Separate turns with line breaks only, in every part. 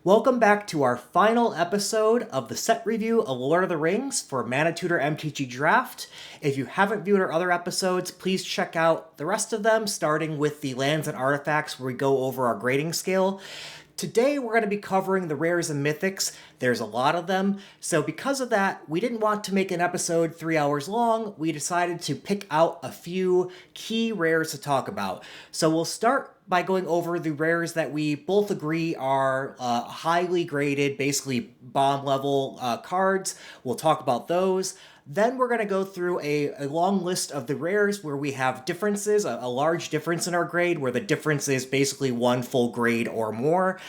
Welcome back to our final episode of the set review of Lord of the Rings for ManaTutor MTG Draft. If you haven't viewed our other episodes, please check out the rest of them, starting with the lands and artifacts where we go over our grading scale. Today we're going to be covering the rares and mythics. There's a lot of them, so because of that, we didn't want to make an episode 3 hours long. We decided to pick out a few key rares to talk about. So we'll start by going over the rares that we both agree are highly graded, basically bomb level cards. We'll talk about those. Then we're going to go through a long list of the rares where we have differences, a large difference in our grade, where the difference is basically one full grade or more.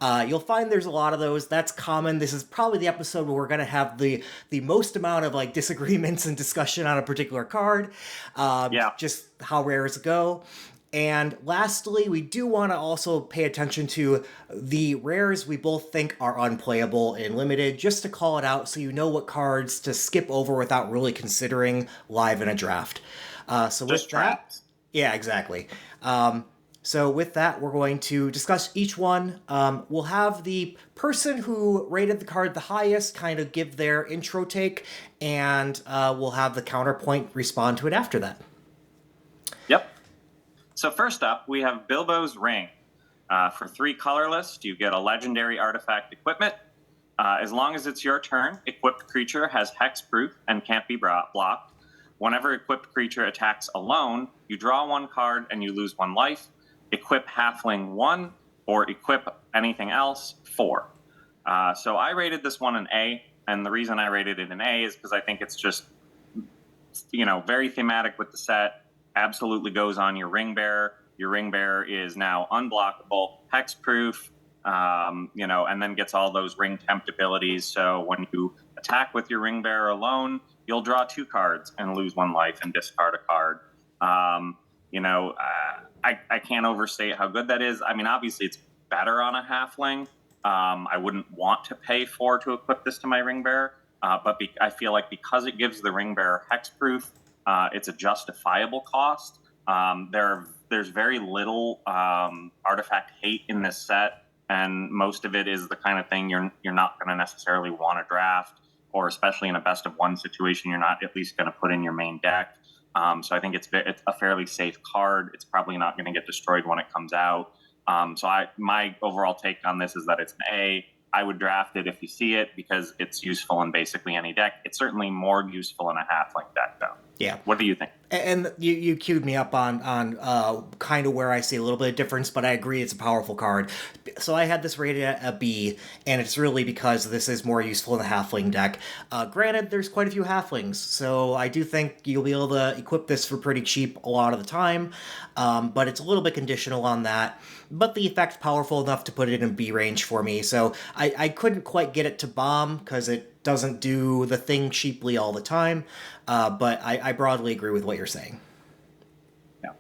You'll find there's a lot of those. That's common. This is probably the episode where we're going to have the most amount of disagreements and discussion on a particular card. Just how rares go. And lastly, we do want to also pay attention to the rares we both think are unplayable in Limited, just to call it out so you know what cards to skip over without really considering live in a draft. So with that, yeah, exactly. So with that, we're going to discuss each one. We'll have the person who rated the card the highest kind of give their intro take, and we'll have the counterpoint respond to it after that.
Yep. So first up, we have Bilbo's Ring. For 3 colorless, you get a legendary artifact equipment. As long as it's your turn, equipped creature has hexproof and can't be blocked. Whenever equipped creature attacks alone, you draw 1 card and you lose 1 life. Equip Halfling 1 or equip anything else 4. So I rated this one an A, and the reason I rated it an A is because I think it's just, very thematic with the set. Absolutely goes on your ring bearer. Your ring bearer is now unblockable, hexproof, and then gets all those ring tempt abilities. So when you attack with your ring bearer alone, you'll draw 2 cards and lose 1 life and discard a card. I can't overstate how good that is. I mean, obviously it's better on a halfling. I wouldn't want to pay 4 to equip this to my ring bearer, but I feel like because it gives the ring bearer hexproof, it's a justifiable cost. There's very little artifact hate in this set, and most of it is the kind of thing you're not going to necessarily want to draft, or especially in a best of 1 situation, you're not at least going to put in your main deck. So I think it's a fairly safe card. It's probably not going to get destroyed when it comes out. My overall take on this is that it's an A. I would draft it if you see it because it's useful in basically any deck. It's certainly more useful in a halfling deck, though.
Yeah.
What do you think?
And you queued me up on kind of where I see a little bit of difference, but I agree it's a powerful card. So I had this rated at a B, and it's really because this is more useful in the halfling deck. Granted, there's quite a few halflings, so I do think you'll be able to equip this for pretty cheap a lot of the time, but it's a little bit conditional on that. But the effect's powerful enough to put it in B range for me, so I couldn't quite get it to bomb because it doesn't do the thing cheaply all the time, but I broadly agree with what you're saying.
Yeah.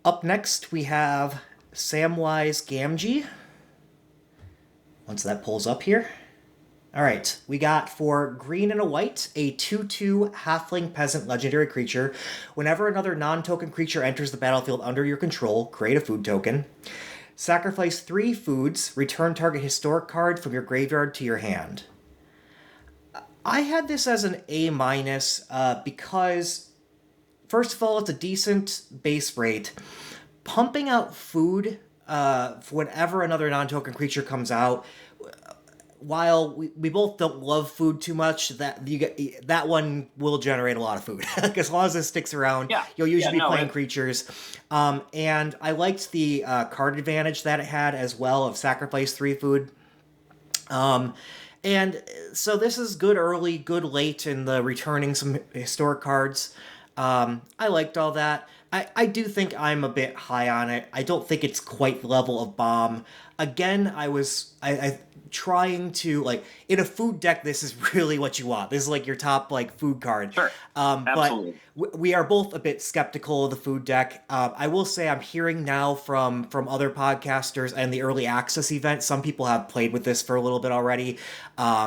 Up next, we have Samwise Gamgee. Once that pulls up here. All right, we got for green and a white, a 2/2 halfling peasant legendary creature. Whenever another non-token creature enters the battlefield under your control, create a food token. Sacrifice 3 foods, return target historic card from your graveyard to your hand. I had this as an A- because, first of all, it's a decent base rate. Pumping out food whenever another non-token creature comes out, while we both don't love food too much, that one will generate a lot of food. As long as it sticks around, you'll usually be playing creatures. And I liked the card advantage that it had as well of sacrifice 3 food. And so this is good early, good late in the returning some historic cards. I liked all that. I do think I'm a bit high on it. I don't think it's quite the level of bomb. Again, I trying to, in a food deck, this is really what you want. This is your top food card.
Sure. Absolutely.
But we are both a bit skeptical of the food deck. I will say I'm hearing now from other podcasters and the early access event, some people have played with this for a little bit already,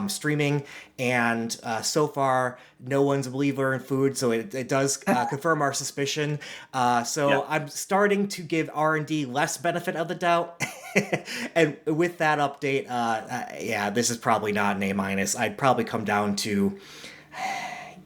streaming, and so far no one's a believer in food, so it does confirm our suspicion. I'm starting to give R&D less benefit of the doubt And with that update, yeah, this is probably not an A minus. I'd probably come down to,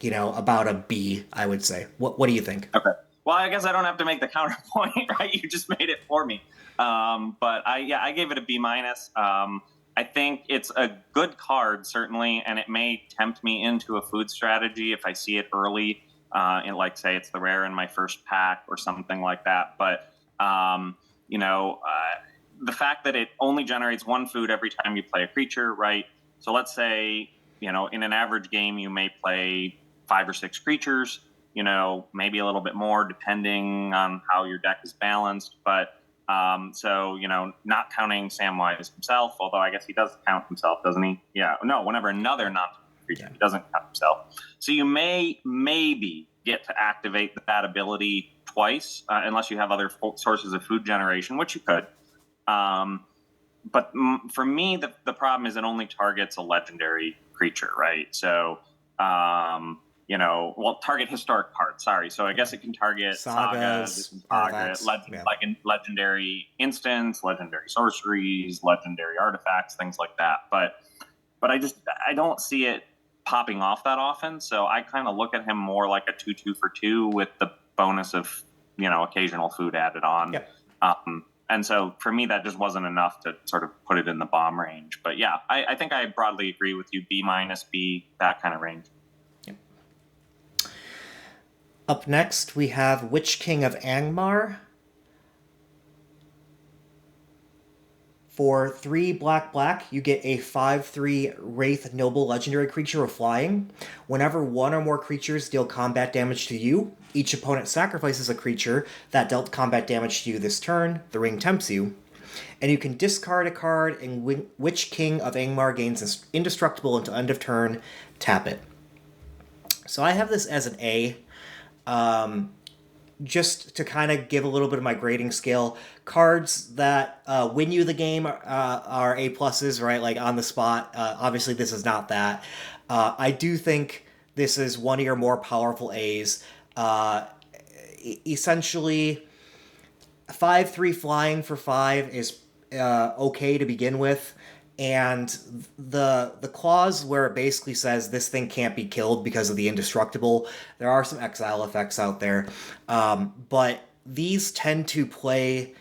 about a B, I would say. What do you think?
Okay. Well, I guess I don't have to make the counterpoint, right? You just made it for me. But I gave it a B minus. I think it's a good card, certainly, and it may tempt me into a food strategy if I see it early, and like say it's the rare in my first pack or something like that. But the fact that it only generates one food every time you play a creature, right? So let's say in an average game you may play 5 or 6 creatures, maybe a little bit more depending on how your deck is balanced. But not counting Samwise himself, although I guess he does count himself, doesn't he? Yeah, no, whenever another non-creature, he doesn't count himself. So you may maybe get to activate that ability twice, unless you have other sources of food generation, which you could. But for me, the problem is it only targets a legendary creature, right? So, target historic cards. Sorry, so I guess it can target
Sagas, artifacts,
like in legendary instants, legendary sorceries, legendary artifacts, things like that. But I don't see it popping off that often. So I kind of look at him more like a 2/2 for 2 with the bonus of occasional food added on.
Yep.
And so for me, that just wasn't enough to sort of put it in the bomb range. But yeah, I think I broadly agree with you. B minus, B, that kind of range.
Yep. Up next, we have Witch King of Angmar. For 3 black, you get a 5/3 Wraith Noble Legendary creature with flying. Whenever one or more creatures deal combat damage to you, each opponent sacrifices a creature that dealt combat damage to you this turn. The ring tempts you. And you can discard a card, and Witch King of Angmar gains indestructible until end of turn. Tap it. So I have this as an A. Just to kind of give a little bit of my grading scale, cards that win you the game are A pluses, right? Like on the spot. Obviously, this is not that. I do think this is one of your more powerful A's. Essentially, 5/3 flying for 5 is okay to begin with. And the clause where it basically says this thing can't be killed because of the indestructible, there are some exile effects out there, but these tend to play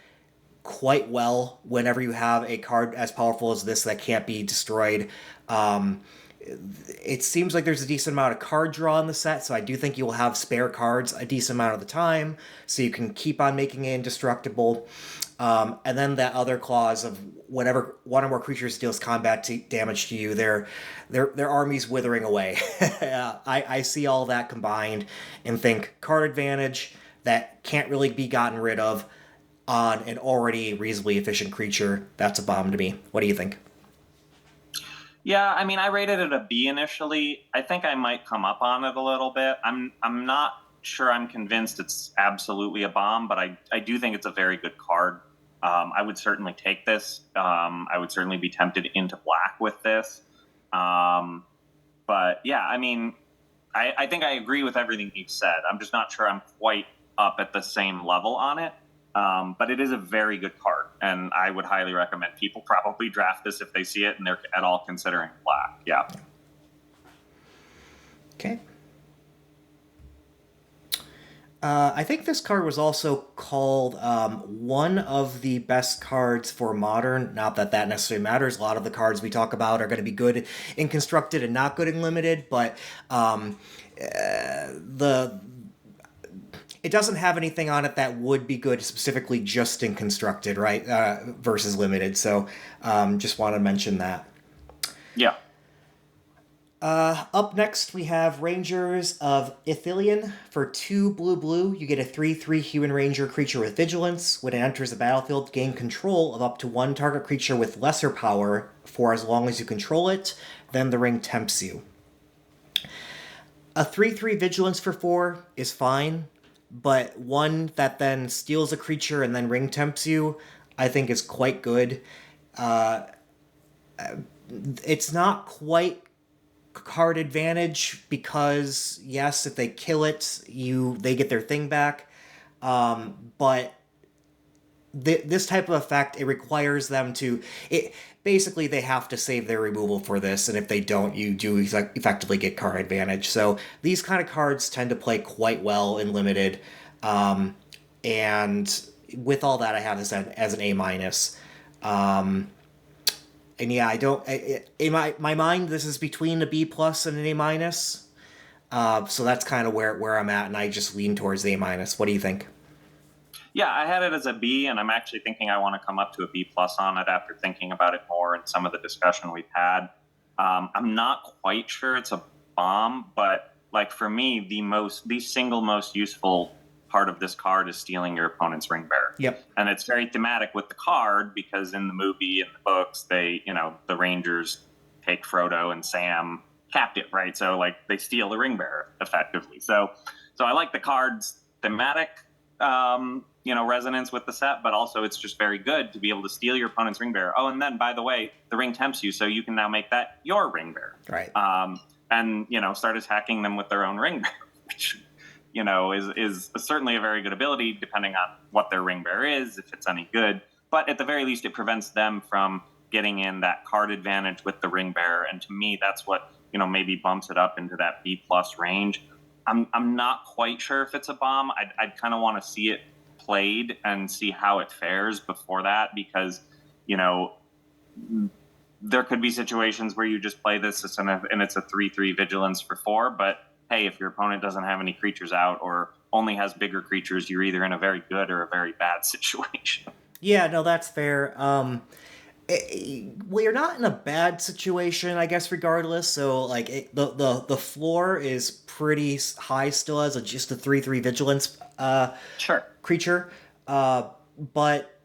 quite well whenever you have a card as powerful as this that can't be destroyed. It seems like there's a decent amount of card draw in the set, so I do think you will have spare cards a decent amount of the time, so you can keep on making it indestructible. And then that other clause of whenever one or more creatures deals combat damage to you, their armies withering away. I see all that combined and think card advantage that can't really be gotten rid of on an already reasonably efficient creature. That's a bomb to me. What do you think?
Yeah, I mean, I rated it a B initially. I think I might come up on it a little bit. I'm not sure I'm convinced it's absolutely a bomb, but I do think it's a very good card. I would certainly take this. I would certainly be tempted into black with this. But yeah, I mean, I think I agree with everything you've said. I'm just not sure I'm quite up at the same level on it. But it is a very good card, and I would highly recommend people probably draft this if they see it and they're at all considering black. Yeah.
Okay. I think this card was also called one of the best cards for Modern. Not that that necessarily matters. A lot of the cards we talk about are going to be good in Constructed and not good in Limited, but it doesn't have anything on it that would be good specifically just in Constructed, right? Versus Limited. So just want to mention that.
Yeah.
Up next, we have Rangers of Ifillion. For 2 blue, you get a 3/3 human ranger creature with vigilance. When it enters the battlefield, gain control of up to one target creature with lesser power for as long as you control it. Then the ring tempts you. A 3/3 vigilance for 4 is fine, but one that then steals a creature and then ring tempts you, I think is quite good. It's not quite card advantage because yes, if they kill it, they get their thing back. But this type of effect, it requires them to it basically they have to save their removal for this, and if they don't, you do effectively get card advantage. So these kind of cards tend to play quite well in limited, and with all that, I have this as an A minus. And yeah, I don't. In my mind, this is between a B plus and an A minus. So that's kind of where I'm at, and I just lean towards the A minus. What do you think?
Yeah, I had it as a B, and I'm actually thinking I want to come up to a B plus on it after thinking about it more and some of the discussion we've had. I'm not quite sure it's a bomb, but like for me, the single most useful part of this card is stealing your opponent's ring bearer.
Yep.
And it's very thematic with the card because in the movie and the books, the Rangers take Frodo and Sam captive, right? So like they steal the ring bearer effectively. So I like the card's thematic resonance with the set, but also it's just very good to be able to steal your opponent's ring bearer. Oh, and then by the way, the ring tempts you, so you can now make that your ring bearer.
Right.
And start attacking them with their own ring bearer, which is certainly a very good ability depending on what their ring bearer is, if it's any good. But at the very least, it prevents them from getting in that card advantage with the ring bearer. And to me, that's what maybe bumps it up into that B plus range. I'm not quite sure if it's a bomb. I'd kind of want to see it played and see how it fares before that, because there could be situations where you just play this and it's a 3/3 vigilance for 4. But hey, if your opponent doesn't have any creatures out or only has bigger creatures, you're either in a very good or a very bad situation.
Yeah, no, that's fair. Well, you're not in a bad situation, I guess, regardless. So, like, the floor is pretty high still as just a 3/3 vigilance
Sure.
creature. But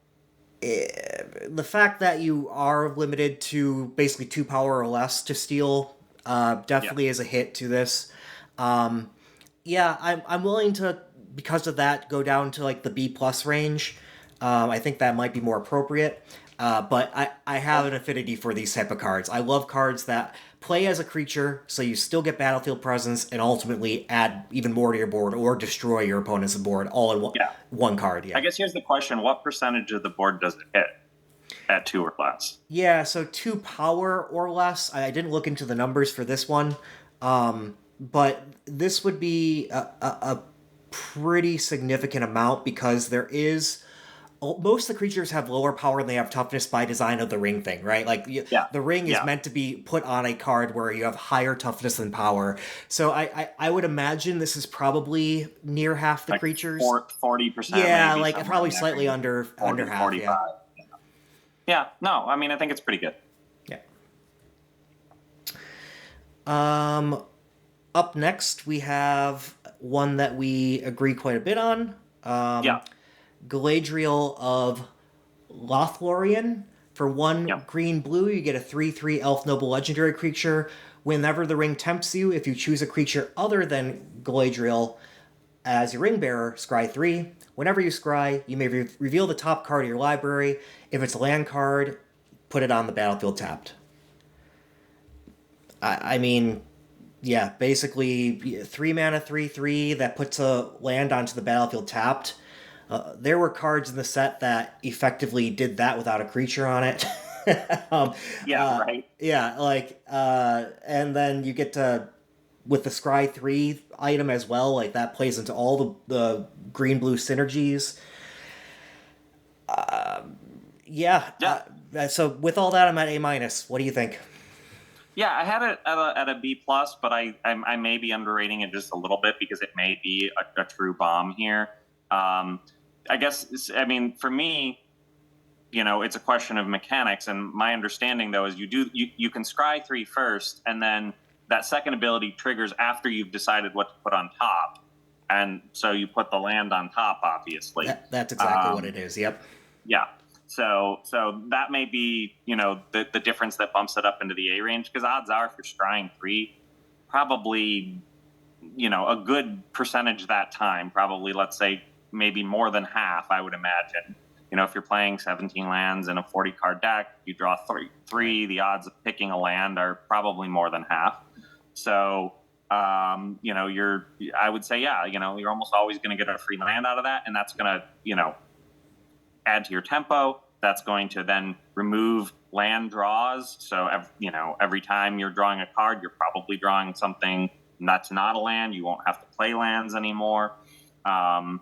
the fact that you are limited to basically 2 power or less to steal definitely is a hit to this. Yeah, I'm willing to, because of that, go down to like the B plus range. I think that might be more appropriate. But I have an affinity for these type of cards. I love cards that play as a creature, so you still get battlefield presence and ultimately add even more to your board or destroy your opponent's board all in one card. Yeah.
I guess here's the question: what percentage of the board does it hit at 2 or less?
Yeah, so 2 power or less. I didn't look into the numbers for this one, but this would be a pretty significant amount because there is. Most of the creatures have lower power than they have toughness by design of the ring thing, right? Like, the ring is meant to be put on a card where you have higher toughness than power. So I would imagine this is probably near half the
like
creatures.
40%.
Yeah,
maybe,
like probably slightly under
40,
half.
45. Yeah. No, I mean, I think it's pretty good.
Yeah. Up next, we have one that we agree quite a bit on. Galadriel of Lothlorien. For 1 green-blue, you get a 3/3 elf noble legendary creature. Whenever the ring tempts you, if you choose a creature other than Galadriel as your ring bearer, scry 3. Whenever you scry, you may reveal the top card of your library. If it's a land card, put it on the battlefield tapped. I mean, yeah, basically 3 mana 3/3 that puts a land onto the battlefield tapped. There were cards in the set that effectively did that without a creature on it.
Right.
Yeah, like, and then you get to, with the Scry 3 item as well, like that plays into all the green-blue synergies. So with all that, I'm at A minus. What do you think?
Yeah, I had it at a B plus, but I may be underrating it just a little bit because it may be a true bomb here. I guess, I mean, for me, it's a question of mechanics, and my understanding though is you can scry 3 first, and then that second ability triggers after you've decided what to put on top, and so you put the land on top, obviously.
That's exactly what it is. Yep.
Yeah. So that may be the difference that bumps it up into the A range, because odds are if you're scrying 3, probably a good percentage that time, probably let's say maybe more than half, I would imagine. If you're playing 17 lands in a 40 card deck, you draw 3, the odds of picking a land are probably more than half. So, I would say, you're almost always going to get a free land out of that. And that's going to, add to your tempo. That's going to then remove land draws. So, every time you're drawing a card, you're probably drawing something that's not a land. You won't have to play lands anymore. And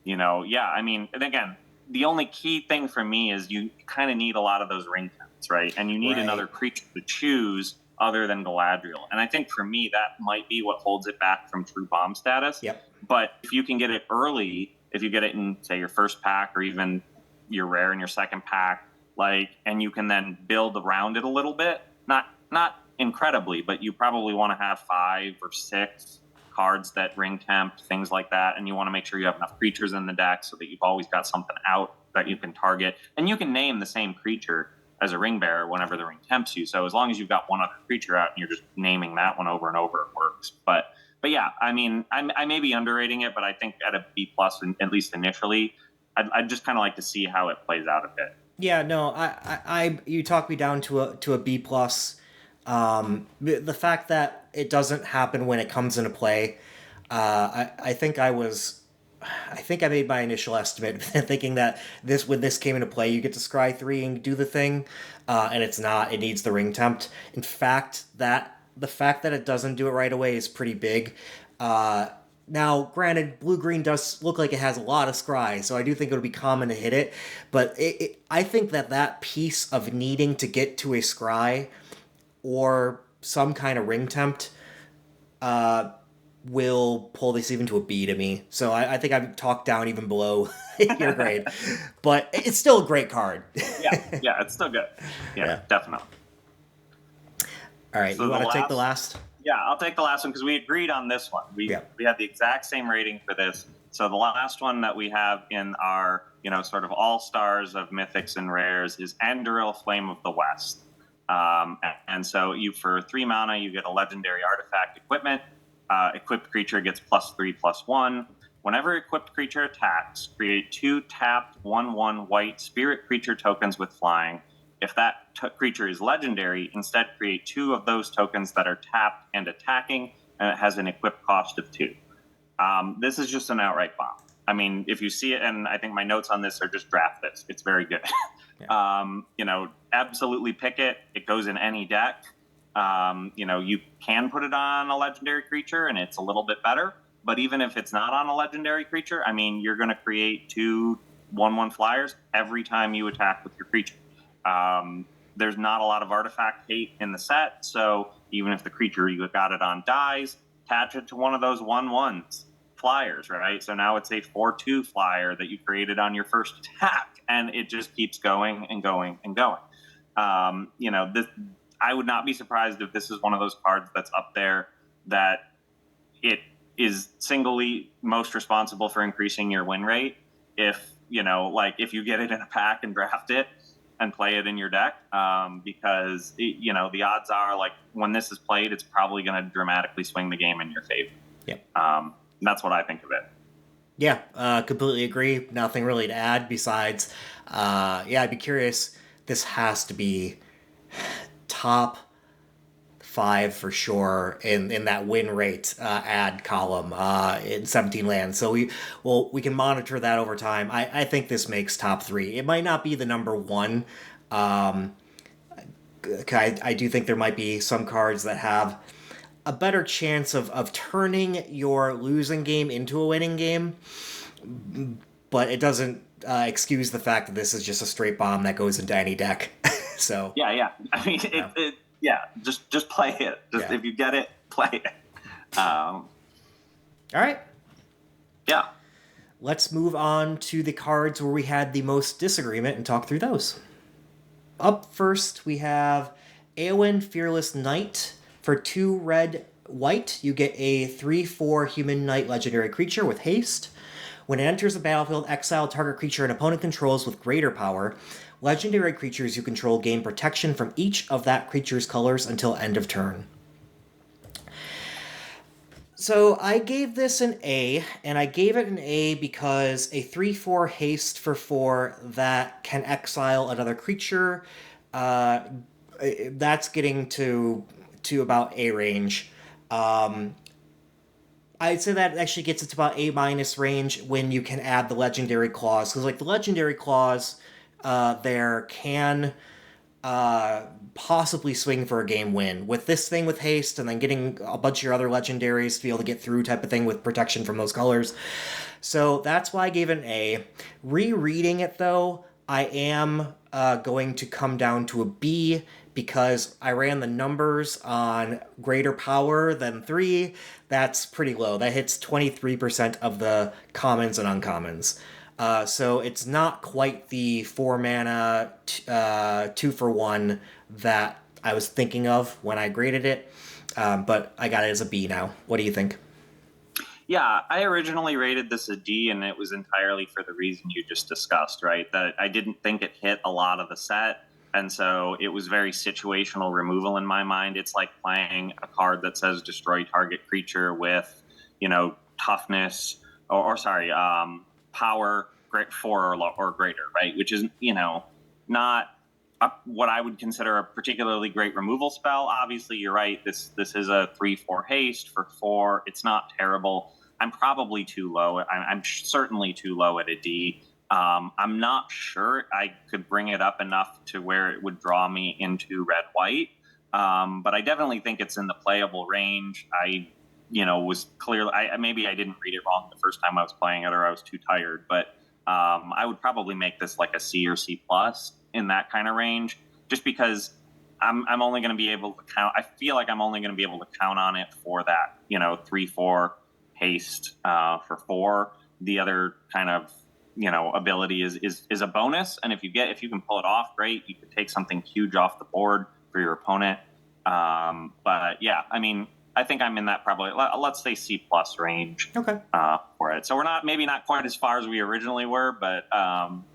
again, the only key thing for me is you kind of need a lot of those ring counts, right? And you need another creature to choose other than Galadriel. And I think for me, that might be what holds it back from true bomb status.
Yep.
But if you can get it early, if you get it in, say, your first pack or even your rare in your second pack, and you can then build around it a little bit, not incredibly, but you probably want to have 5 or 6 cards that ring tempt, things like that, and you want to make sure you have enough creatures in the deck so that you've always got something out that you can target, and you can name the same creature as a ring bearer whenever the ring tempts you. So as long as you've got one other creature out and you're just naming that one over and over, it works. But yeah, I mean, I may be underrating it, but I think at a B plus, at least initially, I'd just kind of like to see how it plays out a bit.
Yeah, no, I you talked me down to a B plus. The fact that it doesn't happen when it comes into play, I think I made my initial estimate thinking that when this came into play, you get to scry 3 and do the thing, and it's not. It needs the ring tempt. In fact, the fact that it doesn't do it right away is pretty big. Now, granted, blue-green does look like it has a lot of scry, so I do think it would be common to hit it, but I think that piece of needing to get to a scry or some kind of ring tempt will pull this even to a B to me. So I think I've talked down even below your grade. But it's still a great card.
yeah, it's still good. Yeah. Definitely.
All right, so you want to take the last?
Yeah, I'll take the last one because we agreed on this one. We had the exact same rating for this. So the last one that we have in our, sort of all-stars of mythics and rares is Anduril, Flame of the West. And so for 3 mana, you get a legendary artifact equipment. Equipped creature gets +3/+1. Whenever equipped creature attacks, create 2 tapped 1/1 white spirit creature tokens with flying. If that creature is legendary, instead create 2 of those tokens that are tapped and attacking, and it has an equip cost of 2. This is just an outright bomb. I mean, if you see it, and I think my notes on this are just draft this. It's very good. Absolutely pick it. It goes in any deck. You can put it on a legendary creature, and it's a little bit better. But even if it's not on a legendary creature, I mean, you're going to create 2 1/1 flyers every time you attack with your creature. There's not a lot of artifact hate in the set, so even if the creature you got it on dies, attach it to one of those 1/1s flyers, right? So now it's a 4/2 flyer that you created on your first attack, and it just keeps going and going and going. I would not be surprised if this is one of those cards that's up there that it is singly most responsible for increasing your win rate. If you get it in a pack and draft it and play it in your deck, because the odds are when this is played, it's probably going to dramatically swing the game in your favor.
Yep.
That's what I think of it.
Yeah, completely agree. Nothing really to add besides, I'd be curious. This has to be top 5 for sure in that win rate ad column in 17 lands. So we can monitor that over time. I think this makes top 3. It might not be the number 1. I do think there might be some cards that have a better chance of turning your losing game into a winning game, but it doesn't excuse the fact that this is just a straight bomb that goes into any deck. So
yeah. I mean, just play it. If you get it, play it.
All right.
Yeah.
Let's move on to the cards where we had the most disagreement and talk through those. Up first, we have Eon Fearless Knight. For 2 red white, you get a 3/4 human knight legendary creature with haste. When it enters the battlefield, exile target creature an opponent controls with greater power. Legendary creatures you control gain protection from each of that creature's colors until end of turn. So I gave this an A, and I gave it an A because a 3/4 haste for 4 that can exile another creature, that's getting to about A range. I I'd say that actually gets it to about A minus range when you can add the legendary clause, because like the legendary clause there can possibly swing for a game win with this thing with haste, and then getting a bunch of your other legendaries to be able to get through type of thing with protection from those colors. So that's why I gave it an A. Rereading it though, I am going to come down to a B, because I ran the numbers on greater power than 3. That's pretty low. That hits 23% of the commons and uncommons. So it's not quite the 4 mana, 2 for 1 that I was thinking of when I graded it. But I got it as a B now. What do you think?
Yeah, I originally rated this a D, and it was entirely for the reason you just discussed, right? That I didn't think it hit a lot of the set, and so it was very situational removal in my mind. It's like playing a card that says destroy target creature with, toughness, or sorry, power 4 or greater, right? Which is, not what I would consider a particularly great removal spell. Obviously, you're right. This is a 3/4 haste for 4. It's not terrible. I'm probably too low. I'm certainly too low at a D. I'm not sure I could bring it up enough to where it would draw me into red white. But I definitely think it's in the playable range. I was clearly, maybe I didn't read it wrong the first time I was playing it, or I was too tired. But I would probably make this like a C or C plus in that kind of range, just because I'm only going to be able to count. I feel like I'm only going to be able to count on it for that, 3/4 haste for 4. The other kind of ability is a bonus, and if you can pull it off, great. You could take something huge off the board for your opponent. But yeah, I mean, I think I'm in that probably, let's say C plus range.
Okay.
For it. So we're maybe not quite as far as we originally were, but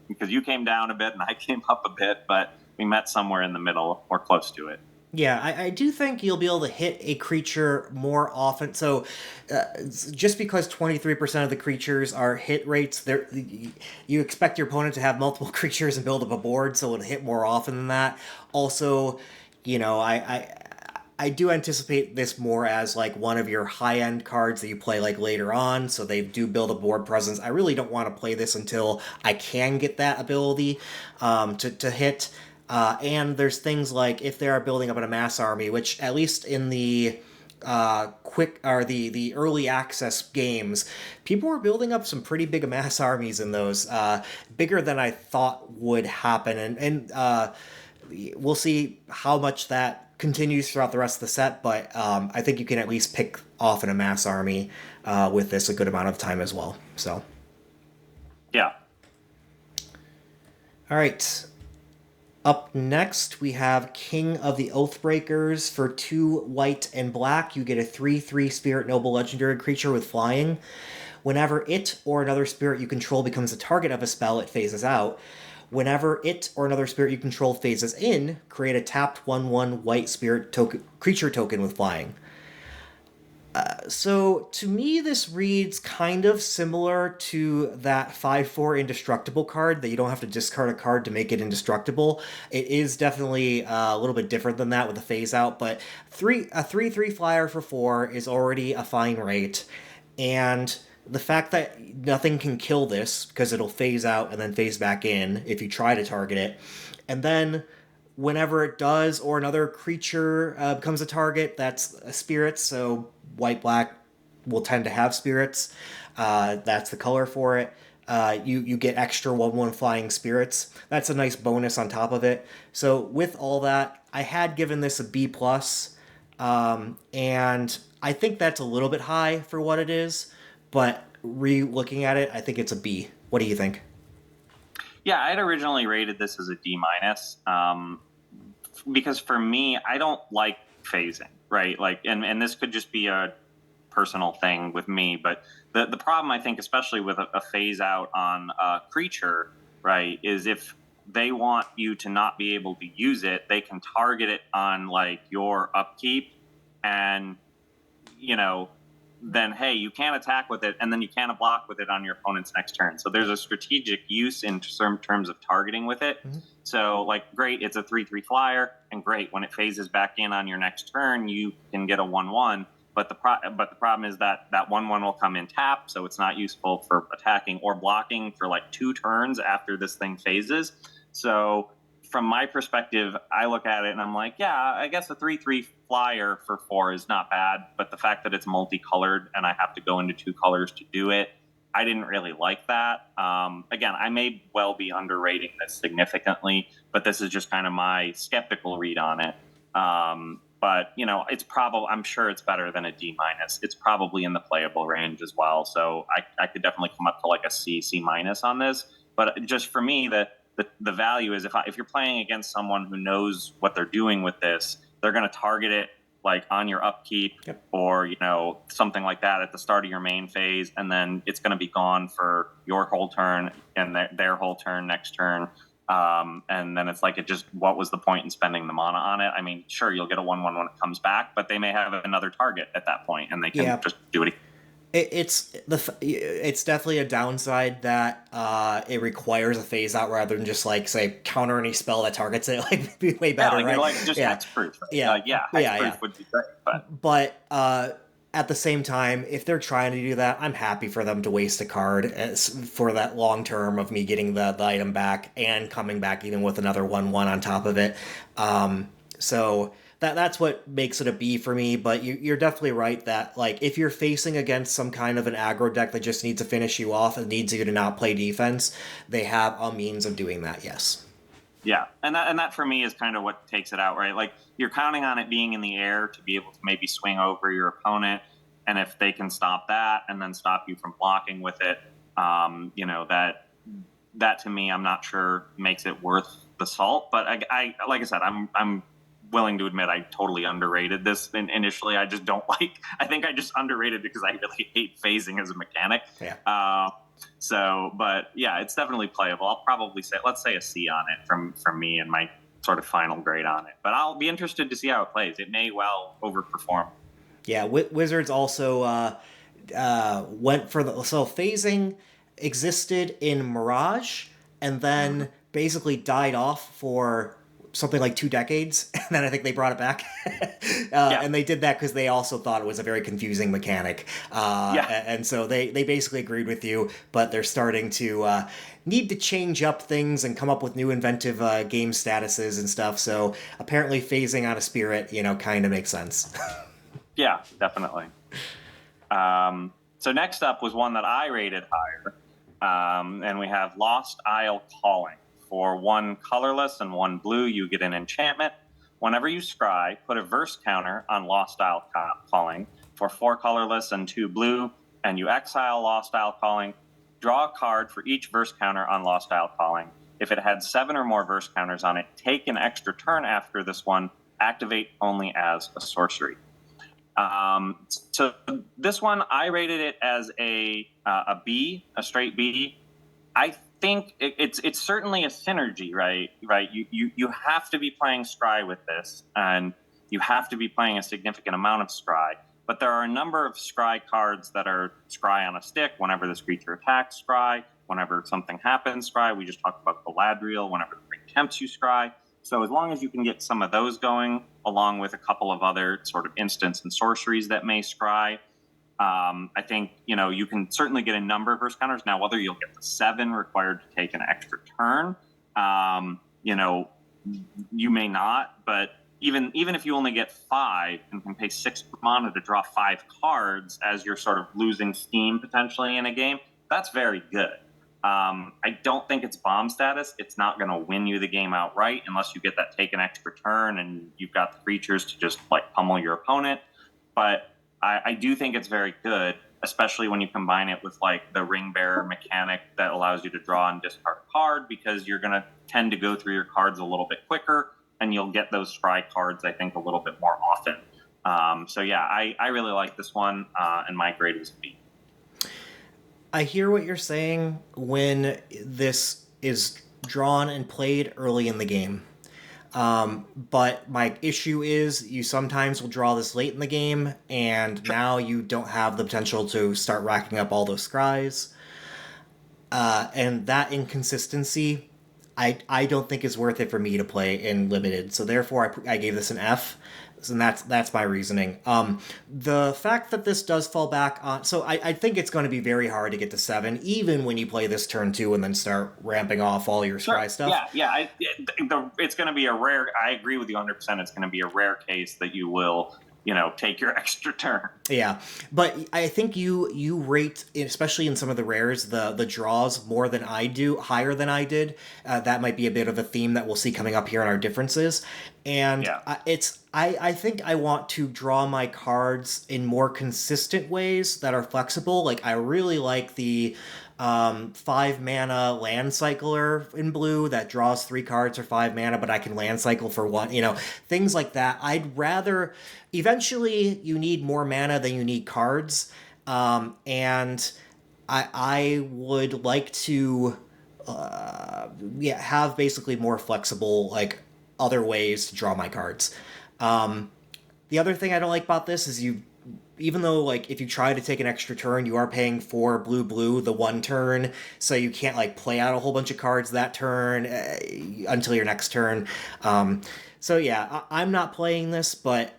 because you came down a bit and I came up a bit, but we met somewhere in the middle or close to it.
Yeah, I do think you'll be able to hit a creature more often. So, just because 23% of the creatures are hit rates, you expect your opponent to have multiple creatures and build up a board, so it'll hit more often than that. Also, I do anticipate this more as like one of your high-end cards that you play like later on, so they do build a board presence. I really don't want to play this until I can get that ability to hit. And there's things like if they are building up in a mass army, which at least in the the early access games, people were building up some pretty big mass armies in those, bigger than I thought would happen, and we'll see how much that continues throughout the rest of the set. But I think you can at least pick off in a mass army with this a good amount of time as well. So,
yeah.
All right. Up next, we have King of the Oathbreakers. For 2 white and black, you get a 3/3 Spirit Noble legendary creature with flying. Whenever it or another spirit you control becomes the target of a spell, it phases out. Whenever it or another spirit you control phases in, create a tapped 1/1 white spirit creature token with flying. So to me, this reads kind of similar to that 5/4 indestructible card that you don't have to discard a card to make it indestructible. It is definitely a little bit different than that with the phase out, but a 3/3 flyer for 4 is already a fine rate, and the fact that nothing can kill this because it'll phase out and then phase back in if you try to target it, and then whenever it does or another creature becomes a target, that's a spirit, so white black will tend to have spirits. That's the color for it. You get extra 1/1 flying spirits. That's a nice bonus on top of it. So with all that, I had given this a B plus, and I think that's a little bit high for what it is. But re-looking at it, I think it's a B. What do you think?
Yeah, I'd originally rated this as a D minus, because for me, I don't like phasing, right? Like, and this could just be a personal thing with me, but the problem I think, especially with a phase out on a creature, right, is if they want you to not be able to use it, they can target it on like your upkeep, and then hey, you can't attack with it, and then you can't block with it on your opponent's next turn. So there's a strategic use in terms of targeting with it. Mm-hmm. So like, great, it's a 3/3 flyer, and great, when it phases back in on your next turn, you can get a 1/1. But the problem is that that 1/1 will come in tap, so it's not useful for attacking or blocking for like 2 turns after this thing phases. So from my perspective, I look at it and I'm like, yeah, I guess a 3/3 flyer for 4 is not bad, but the fact that it's multicolored and I have to go into 2 colors to do it, I didn't really like that. Again, I may well be underrating this significantly, but this is just kind of my skeptical read on it. But it's probably, I'm sure it's better than a D minus. It's probably in the playable range as well. So I could definitely come up to like a C minus on this. But just for me, the value is if you're playing against someone who knows what they're doing with this, they're going to target it like on your upkeep, yep, or something like that at the start of your main phase, and then it's going to be gone for your whole turn and their whole turn next turn. And then it's like, what was the point in spending the mana on it? I mean, sure, you'll get a 1/1 when it comes back, but they may have another target at that point, and they can just do it.
It's definitely a downside that it requires a phase out rather than just like say counter any spell that targets it. Like be way better, right?
Like just hexproof. Right? Hexproof would be great.
But at the same time, if they're trying to do that, I'm happy for them to waste a card for that long term of me getting the item back and coming back even with another 1/1 on top of it. So that's what makes it a B for me, but you're definitely right that like if you're facing against some kind of an aggro deck that just needs to finish you off and needs you to not play defense, they have a means of doing that, yes.
Yeah, and that for me is kind of what takes it out, right? Like you're counting on it being in the air to be able to maybe swing over your opponent, and if they can stop that and then stop you from blocking with it, that to me, I'm not sure makes it worth the salt. But I like I said, I'm willing to admit I totally underrated this initially. I just don't like. I think I just underrated because I really hate phasing as a mechanic.
Yeah.
But yeah, it's definitely playable. I'll probably say, let's say a C on it from me and my sort of final grade on it. But I'll be interested to see how it plays. It may well overperform.
Yeah, Wizards also went for so phasing existed in Mirage and then basically died off for something like 2 decades, and then I think they brought it back. And they did that because they also thought it was a very confusing mechanic. And so they basically agreed with you, but they're starting to need to change up things and come up with new inventive game statuses and stuff. So apparently phasing on a spirit, kind of makes sense.
Yeah, definitely. So next up was one that I rated higher, and we have Lost Isle Calling. For 1 colorless and 1 blue, you get an enchantment. Whenever you scry, put a verse counter on Lost Isle Calling. For 4 colorless and 2 blue, and you exile Lost Isle Calling. Draw a card for each verse counter on Lost Isle Calling. If it had 7 or more verse counters on it, take an extra turn after this one. Activate only as a sorcery. So this one, I rated it as a B, a straight B. I think it's certainly a synergy, right? You have to be playing scry with this, and you have to be playing a significant amount of scry. But there are a number of scry cards that are scry on a stick. Whenever this creature attacks, scry. Whenever something happens, scry. We just talked about Galadriel. Whenever the ring tempts you, scry. So as long as you can get some of those going, along with a couple of other sort of instants and sorceries that may scry, I think, you can certainly get a number of verse counters. Now, whether you'll get the 7 required to take an extra turn, you may not. But even if you only get 5 and can pay 6 mana to draw 5 cards as you're sort of losing steam potentially in a game, that's very good. I don't think it's bomb status. It's not going to win you the game outright unless you get that take an extra turn and you've got the creatures to just like pummel your opponent. But I do think it's very good, especially when you combine it with like the ring bearer mechanic that allows you to draw and discard a card, because you're going to tend to go through your cards a little bit quicker and you'll get those scry cards, I think, a little bit more often. So yeah, I really like this one, and my grade was a B.
I hear what you're saying when this is drawn and played early in the game. But my issue is you sometimes will draw this late in the game, and now you don't have the potential to start racking up all those scries. And that inconsistency, I don't think is worth it for me to play in limited. So therefore, I gave this an F. And that's my reasoning. The fact that this does fall back on, so I think it's going to be very hard to get to 7, even when you play this turn 2 and then start ramping off all your scry stuff.
It's going to be a rare. I agree with you 100%. It's going to be a rare case that you will, take your extra turn.
Yeah, but I think you rate, especially in some of the rares, the draws more than I do, higher than I did. That might be a bit of a theme that we'll see coming up here in our differences. And I think I want to draw my cards in more consistent ways that are flexible. Like, I really like the 5 mana land cycler in blue that draws 3 cards for 5 mana, but I can land cycle for 1, things like that. I'd rather, eventually you need more mana than you need cards. And I would like to have basically more flexible, like, other ways to draw my cards. The other thing I don't like about this is even though, like, if you try to take an extra turn, you are paying for blue the 1 turn, so you can't, like, play out a whole bunch of cards that turn until your next turn. So yeah, I'm not playing this, but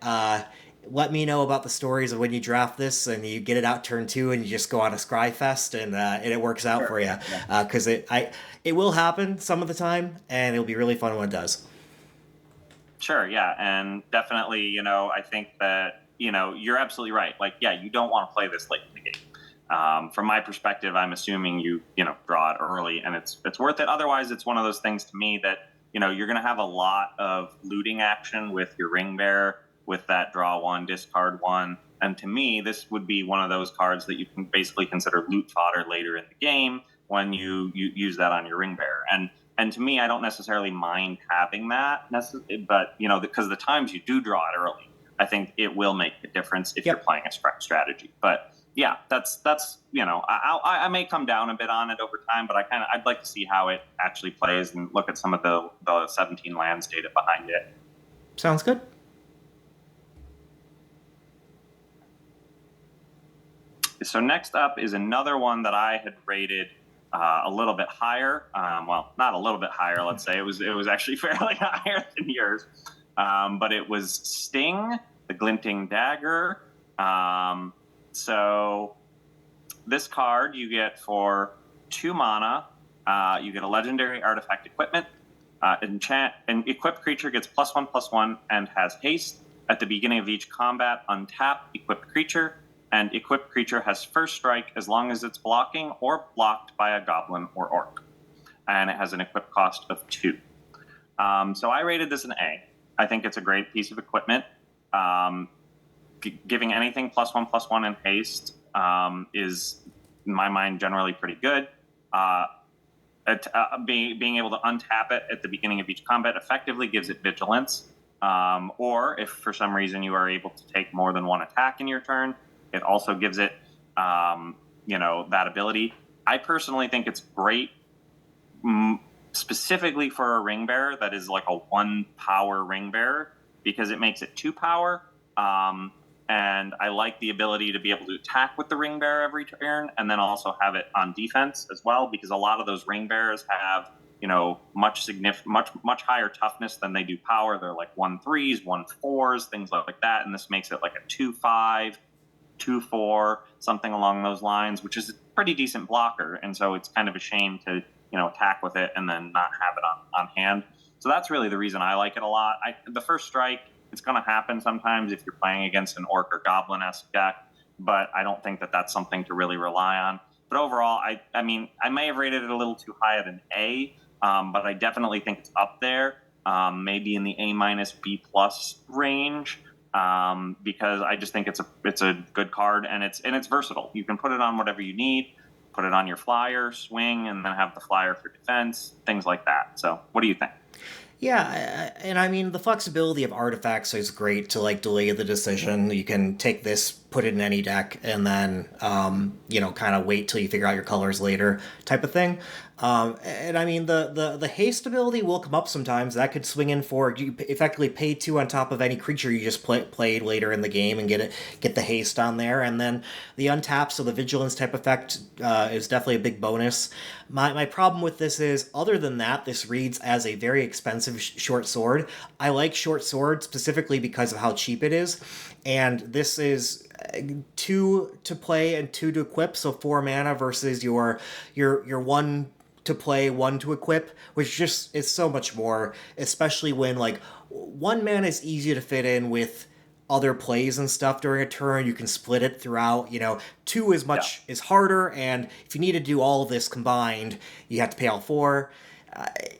let me know about the stories of when you draft this and you get it out turn 2 and you just go on a scry fest and it works out for you. Because it will happen some of the time, and it'll be really fun when it does.
Sure, yeah, and definitely, I think that, you're absolutely right. Like, yeah, you don't want to play this late in the game. From my perspective, I'm assuming you draw it early, and it's worth it. Otherwise, it's one of those things to me that, you're going to have a lot of looting action with your ring bearer, with that draw 1, discard 1. And to me, this would be one of those cards that you can basically consider loot fodder later in the game when you use that on your ring bearer. And to me, I don't necessarily mind having that, but because the times you do draw it early, I think it will make a difference if you're playing a strategy. But yeah, that's I may come down a bit on it over time, but I'd like to see how it actually plays and look at some of the 17 lands data behind it.
Sounds good.
So next up is another one that I had rated a little bit higher. Well, not a little bit higher, let's say. It was actually fairly higher than yours. But it was Sting, the Glinting Dagger. So this card you get for 2 mana. You get a legendary artifact equipment. Enchant an equipped creature gets +1/+1 and has haste. At the beginning of each combat, untap equipped creature. And equipped creature has first strike as long as it's blocking or blocked by a goblin or orc. And it has an equip cost of 2. So I rated this an A. I think it's a great piece of equipment. Giving anything +1/+1 in haste is, in my mind, generally pretty good. Being able to untap it at the beginning of each combat effectively gives it vigilance. Or if for some reason you are able to take more than 1 attack in your turn, it also gives it, that ability. I personally think it's great, specifically for a ring bearer that is like a 1 power ring bearer, because it makes it 2 power. And I like the ability to be able to attack with the ring bearer every turn, and then also have it on defense as well, because a lot of those ring bearers have, much higher toughness than they do power. They're like 1/3s, 1/4s, things like that, and this makes it like a 2/5. 2/4, something along those lines, which is a pretty decent blocker. And so it's kind of a shame to, attack with it and then not have it on hand. So that's really the reason I like it a lot. The first strike, it's going to happen sometimes if you're playing against an orc or goblin-esque deck, but I don't think that that's something to really rely on. But overall, I may have rated it a little too high at an A, but I definitely think it's up there, maybe in the A-B+ range. Because I just think it's a good card, and it's versatile. You can put it on whatever you need, put it on your flyer, swing, and then have the flyer for defense, things like that. So what do you think?
Yeah, and I mean, the flexibility of artifacts is great to, like, delay the decision. You can take this put it in any deck and then, kind of wait till you figure out your colors later type of thing. And I mean, the haste ability will come up sometimes. That could swing in for, you effectively pay 2 on top of any creature you just played later in the game and get the haste on there. And then the untap, so the vigilance type effect is definitely a big bonus. My problem with this is, other than that, this reads as a very expensive short sword. I like short sword specifically because of how cheap it is. And this is 2 to play and 2 to equip, so 4 mana versus your 1 to play, 1 to equip, which just is so much more, especially when, like, 1 mana is easy to fit in with other plays and stuff during a turn. You can split it throughout. 2 is harder, and if you need to do all of this combined, you have to pay all 4.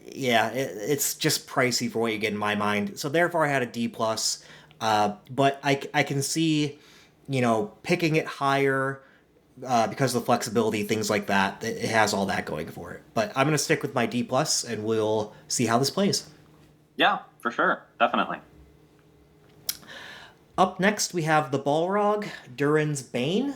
It's just pricey for what you get in my mind. So therefore I had a D+. But I can see, picking it higher because of the flexibility, things like that. It has all that going for it. But I'm going to stick with my D+, and we'll see how this plays.
Yeah, for sure. Definitely.
Up next, we have the Balrog, Durin's Bane.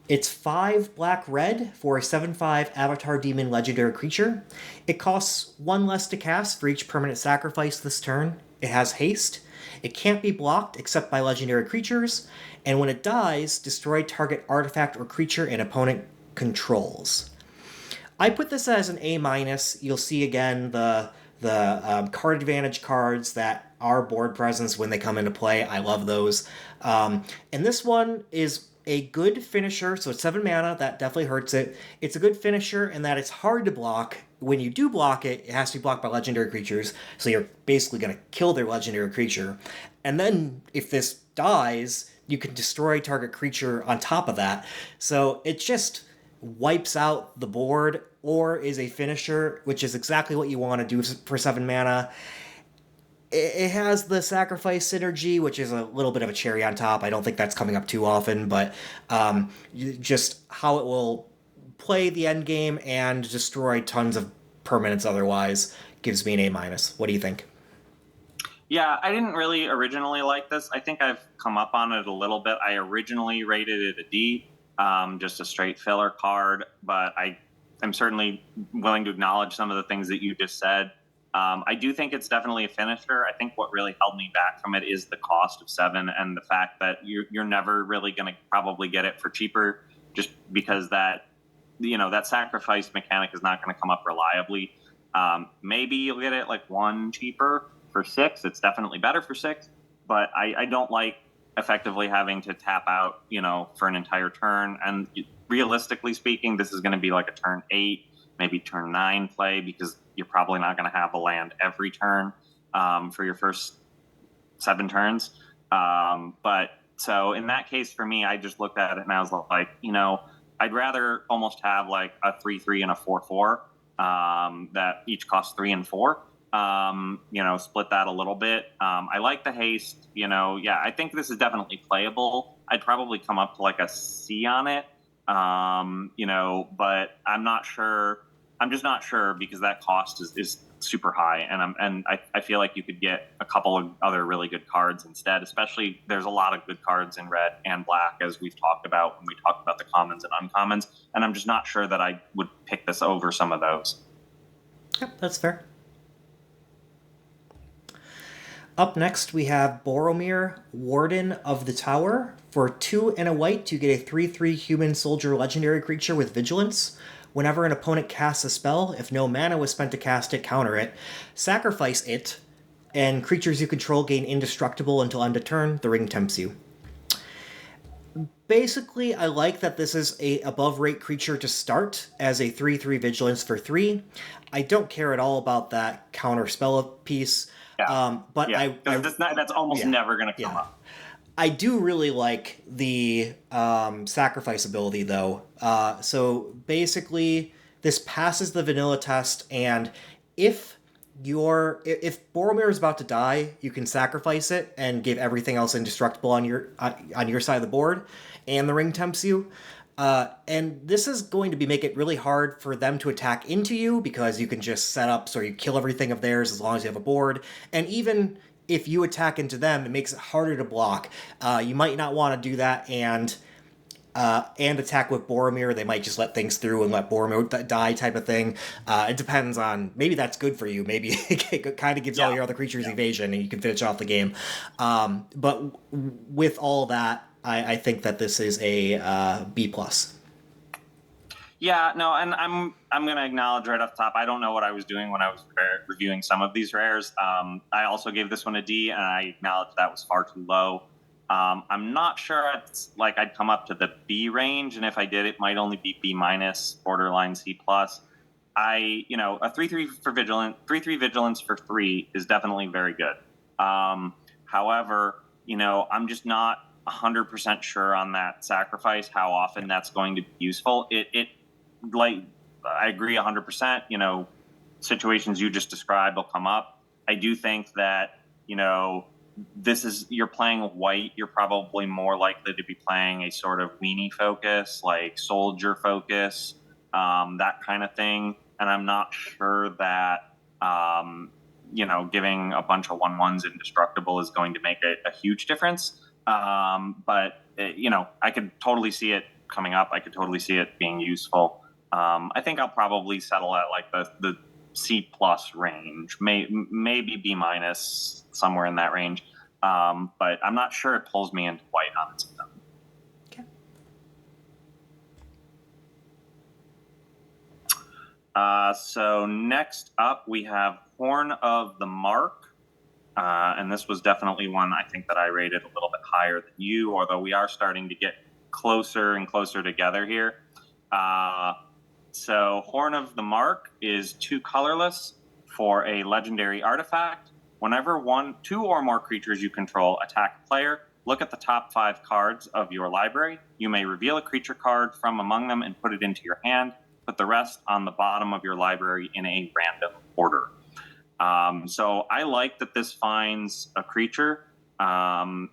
It's 5 black-red for a 7/5 Avatar Demon legendary creature. It costs 1 less to cast for each permanent sacrifice this turn. It has haste. It can't be blocked except by legendary creatures, and when it dies, destroy target artifact or creature an opponent controls. I put this as an A-. You'll see again the card advantage cards that are board presence when they come into play. I love those. And this one is a good finisher, so it's 7 mana, that definitely hurts it. It's a good finisher in that it's hard to block. When you do block it, it has to be blocked by legendary creatures, so you're basically going to kill their legendary creature. And then, if this dies, you can destroy target creature on top of that. So it just wipes out the board, or is a finisher, which is exactly what you want to do for 7 mana. It has the sacrifice synergy, which is a little bit of a cherry on top. I don't think that's coming up too often, but just how it will play the end game and destroy tons of permanents otherwise gives me an A-. What do you think?
Yeah, I didn't really originally like this. I think I've come up on it a little bit. I originally rated it a D, just a straight filler card, but I'm certainly willing to acknowledge some of the things that you just said. I do think it's definitely a finisher. I think what really held me back from it is the cost of 7 and the fact that you're never really going to probably get it for cheaper, just because that sacrifice mechanic is not going to come up reliably. Maybe you'll get it like 1 cheaper for 6. It's definitely better for 6, but I don't like effectively having to tap out, for an entire turn. And realistically speaking, this is going to be like a turn 8, maybe turn 9 play, because you're probably not going to have a land every turn for your first 7 turns. But so in that case, for me, I just looked at it and I was like, I'd rather almost have like a 3/3 and a 4/4 that each cost 3 and 4. Split that a little bit. I like the haste. I think this is definitely playable. I'd probably come up to like a C on it. But I'm not sure. I'm just not sure because that cost is super high, and I feel like you could get a couple of other really good cards instead. Especially, there's a lot of good cards in red and black, as we've talked about when we talked about the commons and uncommons, and I'm just not sure that I would pick this over some of those.
Yep, that's fair. Up next, we have Boromir, Warden of the Tower. For 2 and a white, you get a 3/3 human soldier legendary creature with vigilance. Whenever an opponent casts a spell, if no mana was spent to cast it, counter it. Sacrifice it, and creatures you control gain indestructible until end of turn. The ring tempts you. Basically, I like that this is a above rate creature to start as a 3/3 vigilance for 3. I don't care at all about that counter spell piece.
Yeah.
But
yeah. That's almost never going to come up.
I do really like the sacrifice ability, though. So basically, this passes the vanilla test, and if Boromir is about to die, you can sacrifice it and give everything else indestructible on your side of the board, and the ring tempts you. And this is going to make it really hard for them to attack into you, because you can just set up so you kill everything of theirs as long as you have a board. And even if you attack into them, it makes it harder to block. You might not want to do that and attack with Boromir. They might just let things through and let Boromir die type of thing. It depends on, maybe that's good for you. Maybe it kind of gives all your other creatures evasion and you can finish off the game. But with all that, I think that this is a B+.
Yeah, no, and I'm going to acknowledge right off the top, I don't know what I was doing when I was reviewing some of these rares. I also gave this one a D, and I acknowledge that was far too low. I'm not sure it's like I'd come up to the B range, and if I did, it might only be B-, borderline C+. A 3/3 for vigilant, 3/3 vigilance for 3 is definitely very good. However, I'm just not 100% sure on that sacrifice, how often that's going to be useful. Like, I agree 100%, situations you just described will come up. I do think that, you're playing white, you're probably more likely to be playing a sort of weenie focus, like soldier focus, that kind of thing. And I'm not sure that, giving a bunch of 1/1s indestructible is going to make a huge difference. But I could totally see it coming up. I could totally see it being useful. I think I'll probably settle at like the C+ range, maybe B-, somewhere in that range. But I'm not sure it pulls me into white on its own.
Okay.
So next up, we have Horn of the Mark. And this was definitely one I think that I rated a little bit higher than you, although we are starting to get closer and closer together here. So Horn of the Mark is 2 colorless for a legendary artifact. Whenever 2 or more creatures you control attack a player, look at the top 5 cards of your library. You may reveal a creature card from among them and put it into your hand. Put the rest on the bottom of your library in a random order. So I like that this finds a creature. I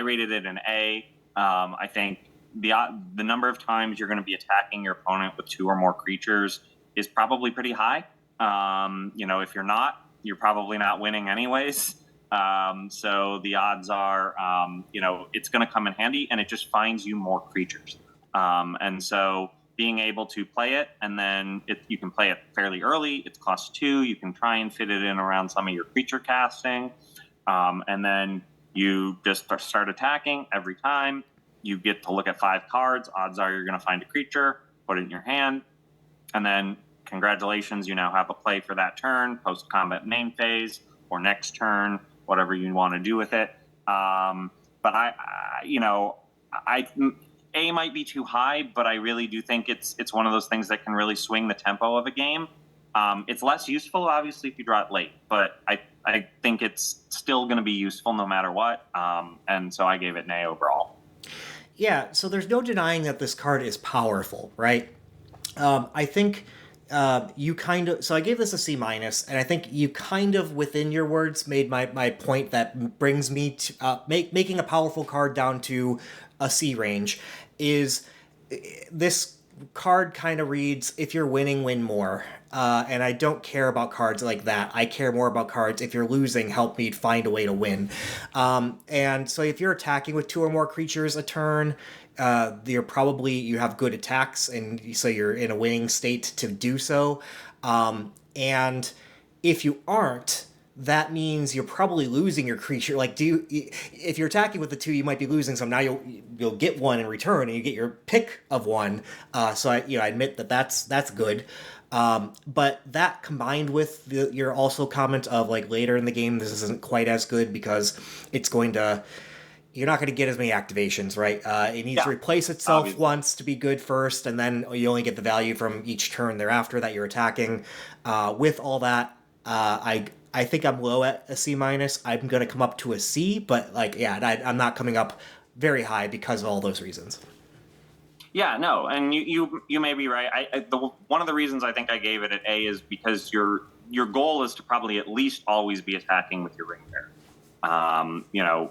rated it an A. I think the number of times you're going to be attacking your opponent with 2 or more creatures is probably pretty high. If you're not, you're probably not winning anyways. So the odds are, it's going to come in handy, and it just finds you more creatures. And so being able to play it, and then you can play it fairly early. It's cost 2. You can try and fit it in around some of your creature casting. And then you just start attacking every time. You get to look at 5 cards. Odds are you're going to find a creature, put it in your hand, and then congratulations, you now have a play for that turn, post-combat main phase, or next turn, whatever you want to do with it. But A might be too high, but I really do think it's one of those things that can really swing the tempo of a game. It's less useful, obviously, if you draw it late, but I think it's still going to be useful no matter what. And so I gave it an A overall.
Yeah, so there's no denying that this card is powerful, right? I think you kind of... So I gave this a C-, and I think you kind of, within your words, made my point that brings me to... making a powerful card down to a C range is... This card kind of reads, if you're winning, win more. And I don't care about cards like that. I care more about cards, if you're losing, help me find a way to win. And so if you're attacking with 2 or more creatures a turn, you have good attacks, and so you're in a winning state to do so. And if you aren't, that means you're probably losing your creature. Like, if you're attacking with the 2, you might be losing some. Now you'll get 1 in return, and you get your pick of 1. So I admit that's good. But that combined with your also comment of, like, later in the game, this isn't quite as good because you're not going to get as many activations, right? It needs to replace itself once to be good first, and then you only get the value from each turn thereafter that you're attacking. With all that, I think I'm low at a C-. I'm going to come up to a C, but I'm not coming up very high because of all those reasons.
Yeah, no, and you may be right. One of the reasons I think I gave it an A is because your goal is to probably at least always be attacking with your ring bearer.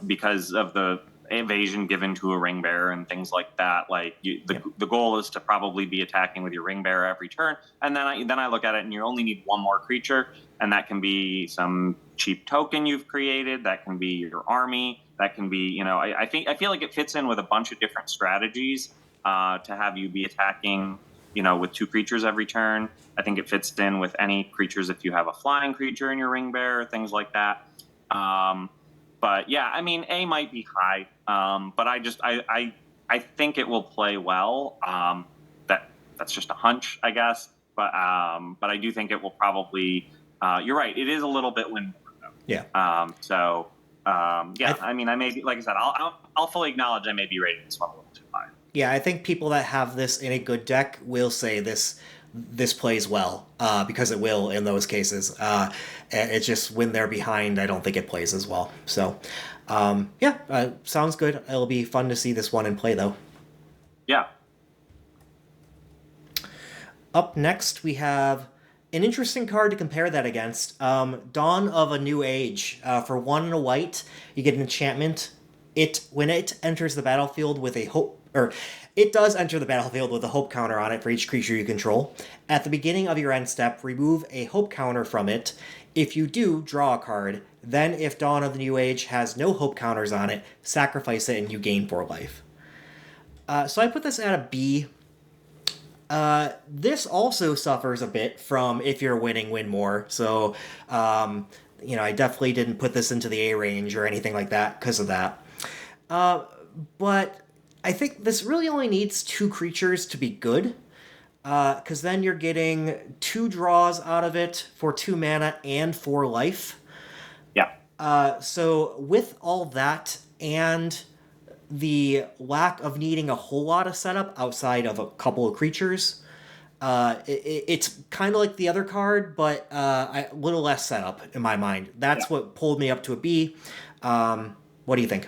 Because of the evasion given to a ring bearer and things like that. Like the goal is to probably be attacking with your ring bearer every turn. And then I look at it and you only need one more creature, and that can be some cheap token you've created. That can be your army. That can be, I feel like it fits in with a bunch of different strategies to have you be attacking, with 2 creatures every turn. I think it fits in with any creatures if you have a flying creature in your ring bearer, things like that. But yeah, I mean, A might be high, but I think it will play well. That's just a hunch, I guess. But I do think it will probably. You're right. It is a little bit win more though.
Yeah.
I mean, I may be, like I said, I'll fully acknowledge I may be rating this one a little too high.
Yeah, I think people that have this in a good deck will say this plays well, because it will in those cases. And it's just when they're behind, I don't think it plays as well. So, sounds good. It'll be fun to see this one in play, though.
Yeah.
Up next, we have an interesting card to compare that against. Dawn of a New Age. For 1 and a white, you get an enchantment. When it enters the battlefield with a hope, or it does enter the battlefield with a hope counter on it for each creature you control. At the beginning of your end step, remove a hope counter from it. If you do, draw a card. Then, if Dawn of the New Age has no hope counters on it, sacrifice it and you gain 4 life. So I put this at a B. This also suffers a bit from if you're winning, win more. So, I definitely didn't put this into the A range or anything like that because of that. But I think this really only needs 2 creatures to be good, because then you're getting 2 draws out of it for 2 mana and 4 life.
Yeah.
So with all that and the lack of needing a whole lot of setup outside of a couple of creatures, it's kind of like the other card, but a little less setup in my mind. That's what pulled me up to a B. What do you think?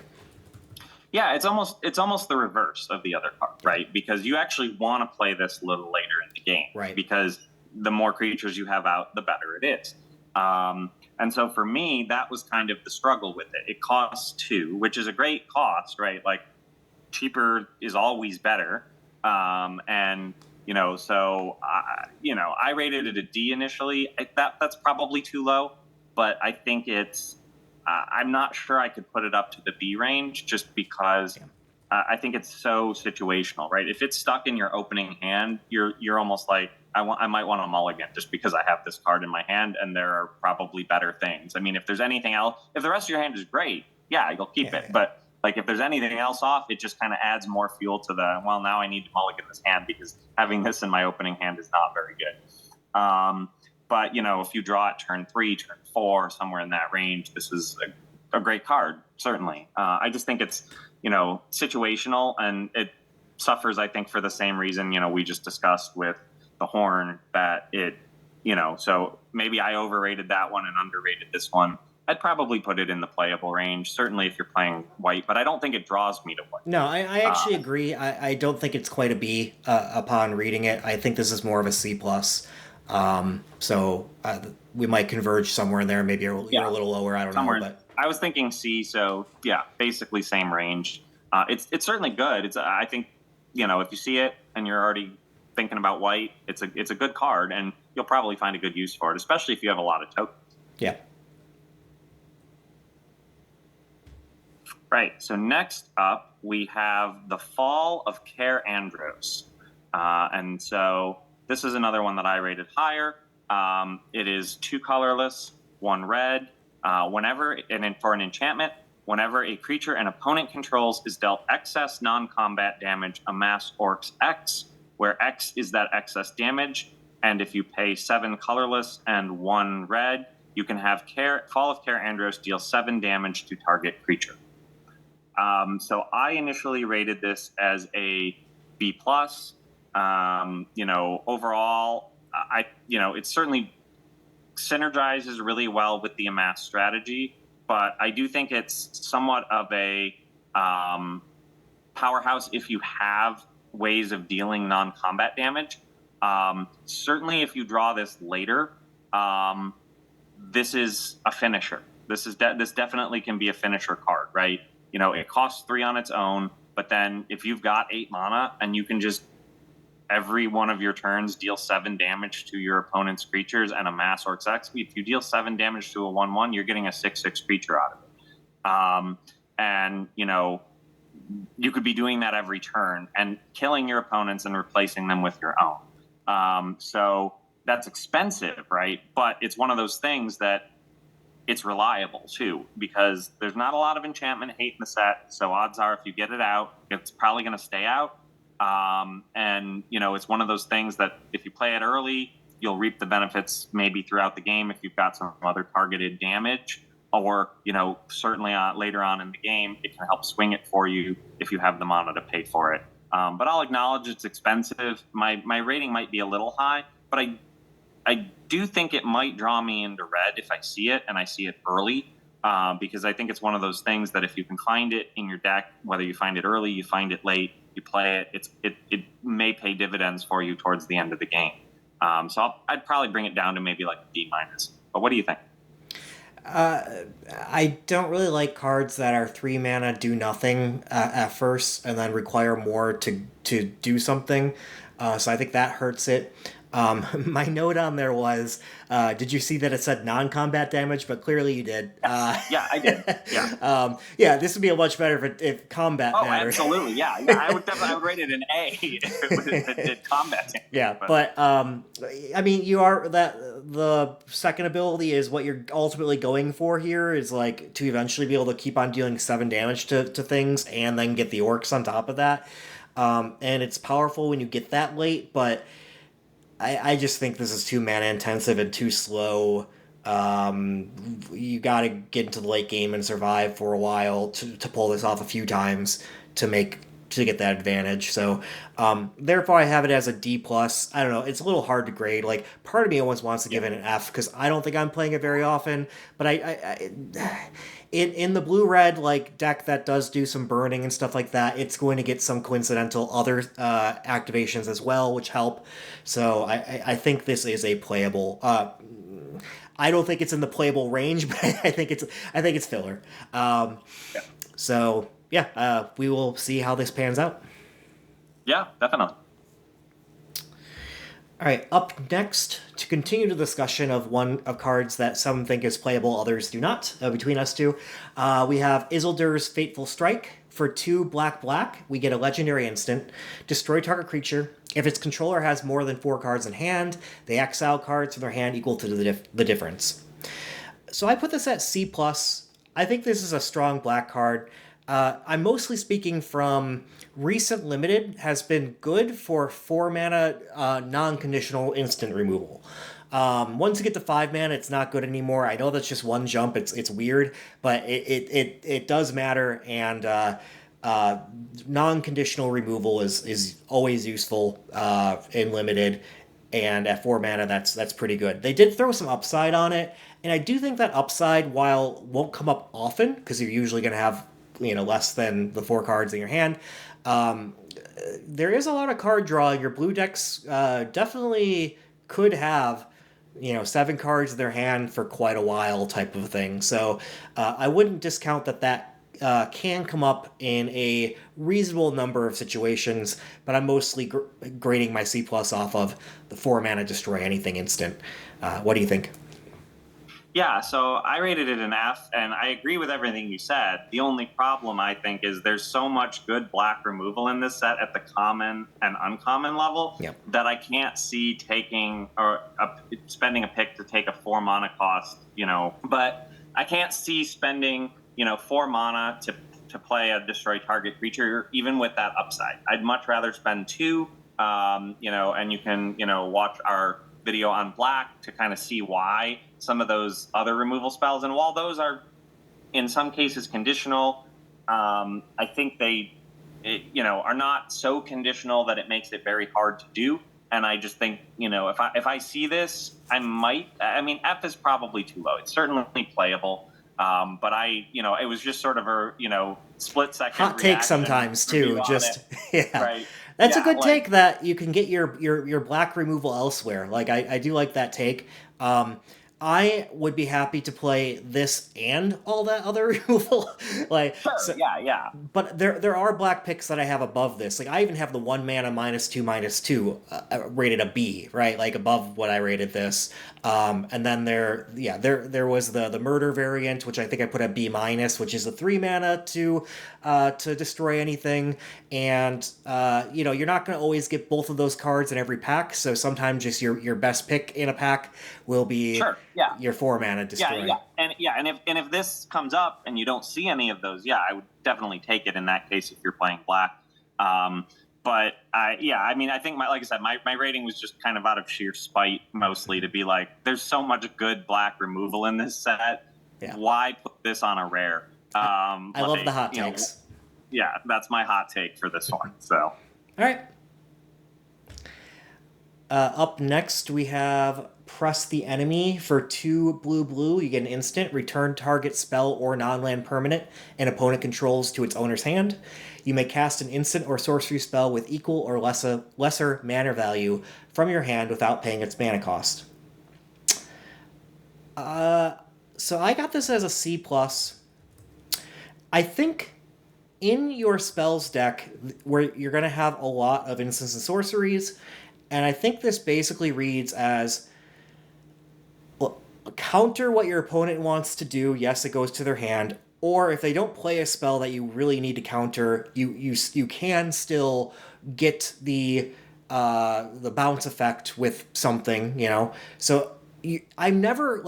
Yeah, it's almost the reverse of the other card, right? Because you actually want to play this a little later in the game,
right?
Because the more creatures you have out, the better it is. And so for me, that was kind of the struggle with it. It costs 2, which is a great cost, right? Like cheaper is always better. And so I rated it a D initially. That's probably too low, but I think it's. I'm not sure I could put it up to the B range just because I think it's so situational, right? If it's stuck in your opening hand, you're almost like I might want a mulligan just because I have this card in my hand and there are probably better things. I mean, if there's anything else, if the rest of your hand is great, yeah, you'll keep it. Yeah. But like if there's anything else off, it just kind of adds more fuel to now I need to mulligan this hand because having this in my opening hand is not very good. But, if you draw it turn 3, turn 4, somewhere in that range, this is a great card, certainly. I just think it's, situational, and it suffers, I think, for the same reason, we just discussed with the Horn, that it, so maybe I overrated that one and underrated this one. I'd probably put it in the playable range, certainly if you're playing white, but I don't think it draws me to white.
No, I actually agree. I don't think it's quite a B upon reading it. I think this is more of a C+. So we might converge somewhere in there. Maybe you're a little lower. I don't know. But
I was thinking C. So yeah, basically same range. It's certainly good. I think if you see it and you're already thinking about white, it's a good card, and you'll probably find a good use for it, especially if you have a lot of tokens.
Yeah.
Right. So next up we have the Fall of Care Andros, and so. This is another one that I rated higher. It is 2 colorless, 1 red. For an enchantment, whenever a creature an opponent controls is dealt excess non-combat damage, amass Orcs X, where X is that excess damage. And if you pay 7 colorless and 1 red, you can have Fall of Care Andros deal 7 damage to target creature. So I initially rated this as a B+. Overall, it certainly synergizes really well with the amass strategy, but I do think it's somewhat of a powerhouse if you have ways of dealing non-combat damage. Certainly, if you draw this later, this is a finisher. This definitely can be a finisher card, right? it costs 3 on its own, but then if you've got 8 mana and you can just every one of your turns deal 7 damage to your opponent's creatures and amass Orc's XP. If you deal 7 damage to a 1/1, you're getting a 6/6 creature out of it. And you could be doing that every turn and killing your opponents and replacing them with your own. So that's expensive, right? But it's one of those things that it's reliable too, because there's not a lot of enchantment hate in the set. So odds are if you get it out, it's probably going to stay out. And it's one of those things that if you play it early, you'll reap the benefits maybe throughout the game if you've got some other targeted damage, or certainly later on in the game it can help swing it for you if you have the mana to pay for it. But I'll acknowledge it's expensive. My rating might be a little high, but I do think it might draw me into red if I see it and I see it early, because I think it's one of those things that if you can find it in your deck, whether you find it early, you find it late, you play it, it may pay dividends for you towards the end of the game. So I'd probably bring it down to maybe like a D-. But what do you think?
I don't really like cards that are 3 mana, do nothing at first, and then require more to do something. So I think that hurts it. My note on there was, did you see that it said non-combat damage? But clearly you did.
Yeah, I did. Yeah.
This would be a much better if combat mattered.
Absolutely. Yeah. I would rate it an A if it did combat damage.
Yeah, but I mean, the second ability is what you're ultimately going for here, is like to eventually be able to keep on dealing 7 damage to things and then get the orcs on top of that. And it's powerful when you get that late, but I just think this is too mana intensive and too slow. You got to get into the late game and survive for a while to pull this off a few times to get that advantage. So therefore I have it as a D+. I don't know, it's a little hard to grade. Like, part of me almost wants to give it an F because I don't think I'm playing it very often, but I in the blue-red like deck that does do some burning and stuff like that, it's going to get some coincidental other activations as well, which help. So I think this is a playable. I don't think it's in the playable range, but I think it's filler. So yeah, we will see how this pans out.
Yeah, definitely.
All right, up next, to continue the discussion of one of cards that some think is playable, others do not, between us two, we have Isildur's Fateful Strike. For 2 black, we get a legendary instant. Destroy target creature. If its controller has more than 4 cards in hand, they exile cards from their hand equal to the difference. So I put this at C+. I think this is a strong black card. I'm mostly speaking from recent limited has been good for 4 mana non-conditional instant removal. Once you get to 5 mana, it's not good anymore. I know that's just one jump. It's weird, but it does matter, and non-conditional removal is always useful in limited, and at 4 mana, that's pretty good. They did throw some upside on it, and I do think that upside, while won't come up often because you're usually going to have less than the 4 cards in your hand, there is a lot of card draw. Your blue decks definitely could have 7 cards in their hand for quite a while type of thing. So I wouldn't discount that can come up in a reasonable number of situations, but I'm mostly grading my C+ off of the 4 mana destroy anything instant. What do you think?
Yeah, so I rated it an F, and I agree with everything you said. The only problem, I think, is there's so much good black removal in this set at the common and uncommon level that I can't see taking or spending a pick to take a 4 mana cost, But I can't see spending, 4 mana to play a destroy target creature, even with that upside. I'd much rather spend 2, and you can, watch our video on black to kind of see why some of those other removal spells, and while those are in some cases conditional, I think they are not so conditional that it makes it very hard to do. And I just think if I see this, I might. I mean, F is probably too low. It's certainly playable, but it was just sort of a split second
hot take sometimes too. Just yeah.
Right.
That's a good take, that you can get your black removal elsewhere. Like, I do like that take. I would be happy to play this and all that other removal. like
Sure.
so,
Yeah. Yeah.
but there are black picks that I have above this. Like I even have the 1 mana -2/2 rated a B, right? Like above what I rated this. And then there was the murder variant, which I think I put at B-, which is a 3 mana to destroy anything. And you're not going to always get both of those cards in every pack. So sometimes just your best pick in a pack will be
Sure. Yeah.
your 4 mana destroy.
And if this comes up and you don't see any of those, yeah, I would definitely take it in that case if you're playing black. But I mean, I think like I said, my rating was just kind of out of sheer spite, mostly to be like, there's so much good black removal in this set.
Yeah.
Why put this on a rare?
I love the hot takes.
Yeah, that's my hot take for this one. So,
all right. Up next, we have Press the Enemy. For 2 blue, you get an instant. Return target spell or non-land permanent an opponent controls to its owner's hand. You may cast an instant or sorcery spell with equal or lesser mana value from your hand without paying its mana cost. So I got this as a C+. I think in your spells deck, where you're going to have a lot of instants and sorceries, and I think this basically reads as counter what your opponent wants to do. Yes, it goes to their hand. Or if they don't play a spell that you really need to counter, you can still get the bounce effect with something, So I'm never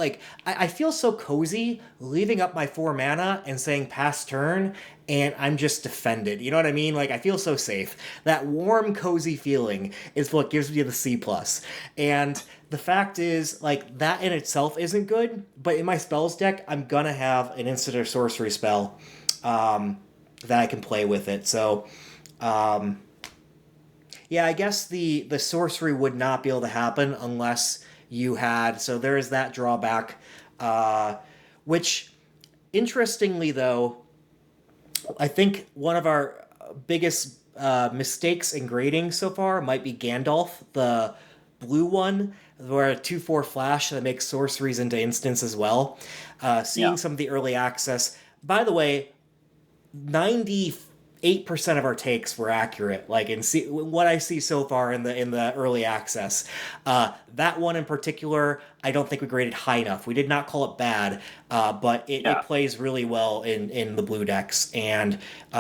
I feel so cozy leaving up my 4 mana and saying pass turn, and I'm just defended. You know what I mean? Like I feel so safe. That warm, cozy feeling is what gives me the C+. And the fact is, like, that in itself isn't good, but in my spells deck, I'm gonna have an instant or sorcery spell that I can play with it. So, yeah, I guess the sorcery would not be able to happen unless you had. So there is that drawback, which, interestingly, though, I think one of our biggest mistakes in grading so far might be Gandalf, the blue one, where a 2/4 flash that makes sorceries into instants as well. Seeing some of the early access. By the way, 98% of our takes were accurate. Like what I see so far in the early access, that one in particular, I don't think we graded high enough. We did not call it bad, but it plays really well in the blue decks, and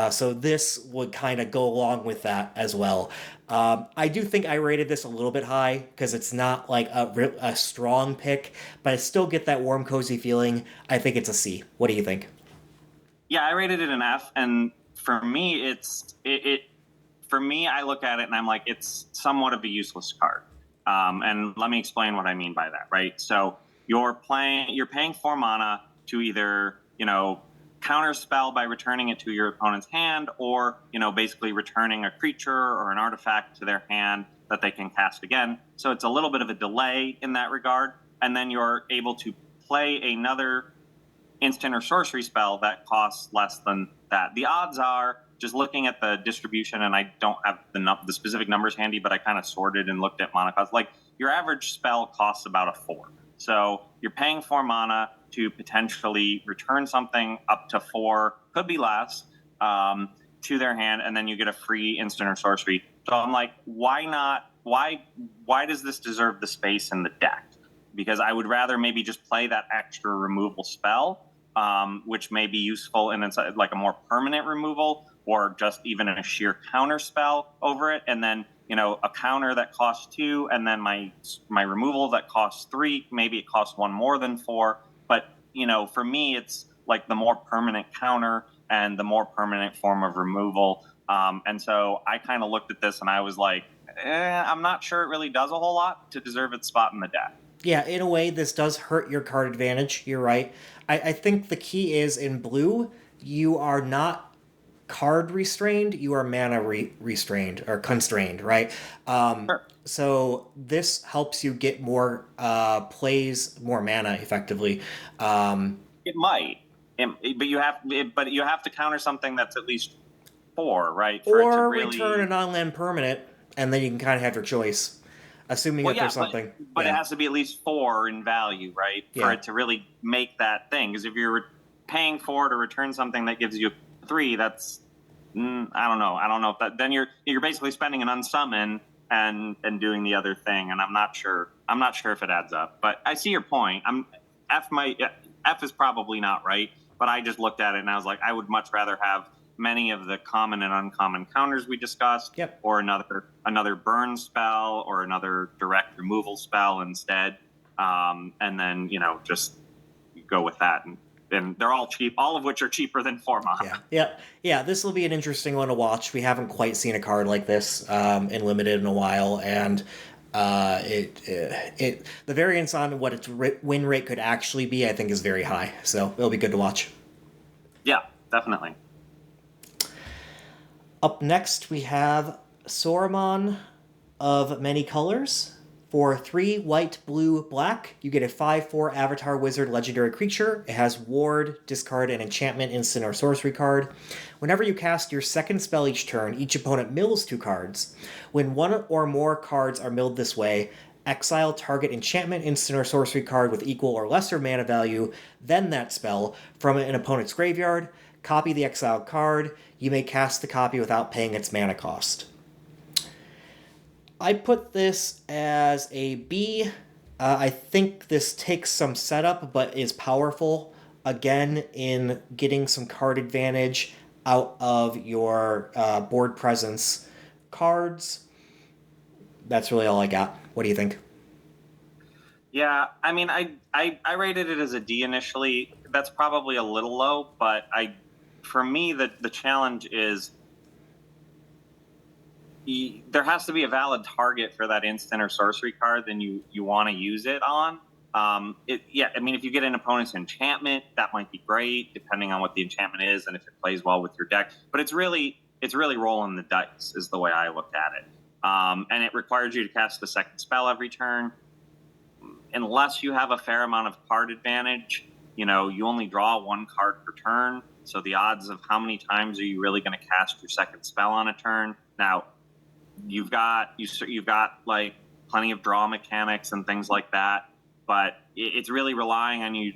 so this would kind of go along with that as well. I do think I rated this a little bit high because it's not like a strong pick, but I still get that warm, cozy feeling. I think it's a C. What do you think?
Yeah, I rated it an F, and for me, for me, I look at it and I'm like, it's somewhat of a useless card. And let me explain what I mean by that, right? So you're paying 4 mana to either, counter spell by returning it to your opponent's hand, or, basically returning a creature or an artifact to their hand that they can cast again. So it's a little bit of a delay in that regard. And then you're able to play another instant or sorcery spell that costs less than that. The odds are, just looking at the distribution, and I don't have the specific numbers handy, but I kind of sorted and looked at mana costs. Like, your average spell costs about a 4. So you're paying 4 mana to potentially return something up to 4, could be less, to their hand, and then you get a free instant or sorcery. So I'm like, why not? Why does this deserve the space in the deck? Because I would rather maybe just play that extra removal spell, which may be useful in like a more permanent removal, or just even a sheer counter spell over it, and then a counter that costs 2, and then my removal that costs 3. Maybe it costs 1 more than 4, but for me, it's like the more permanent counter and the more permanent form of removal. And so I kind of looked at this and I was like, I'm not sure it really does a whole lot to deserve its spot in the deck.
Yeah, in a way, this does hurt your card advantage. You're right. I think the key is in blue, you are not card restrained, you are mana restrained or constrained, right?
Sure.
So this helps you get more plays, more mana effectively.
It might, but you have to counter something that's at least 4, right? For
Or
it to really
return a non-land permanent, and then you can kind of have your choice. assuming
Well,
that there's
yeah,
something.
but it has to be at least 4 in value, right? For
Yeah.
it to really make that thing. Because if you're paying 4 to return something that gives you 3, that's I don't know. I don't know if that. Then you're basically spending an unsummon and doing the other thing, and I'm not sure. I'm not sure if it adds up. But I see your point. F is probably not right. But I just looked at it and I was like, I would much rather have many of the common and uncommon counters we discussed,
Yep.
or another burn spell or another direct removal spell instead, and then just go with that. And they're all cheap, all of which are cheaper than 4 mana.
Yeah. This will be an interesting one to watch. We haven't quite seen a card like this in limited in a while, and the variance on what its win rate could actually be, I think, is very high. So it'll be good to watch.
Yeah, definitely.
Up next, we have Saruman of Many Colors. For 3 white, blue, black, you get a 5/4 Avatar Wizard legendary creature. It has Ward, discard an enchantment, instant, or sorcery card. Whenever you cast your second spell each turn, each opponent mills 2 cards. When 1 or more cards are milled this way, exile target enchantment, instant, or sorcery card with equal or lesser mana value than that spell from an opponent's graveyard. Copy the exiled card. You may cast the copy without paying its mana cost. I put this as a B. I think this takes some setup, but is powerful, again, in getting some card advantage out of your board presence cards. That's really all I got. What do you think?
Yeah, I mean, I rated it as a D initially. That's probably a little low, but for me, the challenge is there has to be a valid target for that instant or sorcery card, then you want to use it on. I mean, if you get an opponent's enchantment, that might be great, depending on what the enchantment is and if it plays well with your deck. But it's really rolling the dice, is the way I looked at it. And it requires you to cast a second spell every turn. Unless you have a fair amount of card advantage, you only draw 1 card per turn. So the odds of how many times are you really going to cast your second spell on a turn? Now, you've got like plenty of draw mechanics and things like that, but it's really relying on you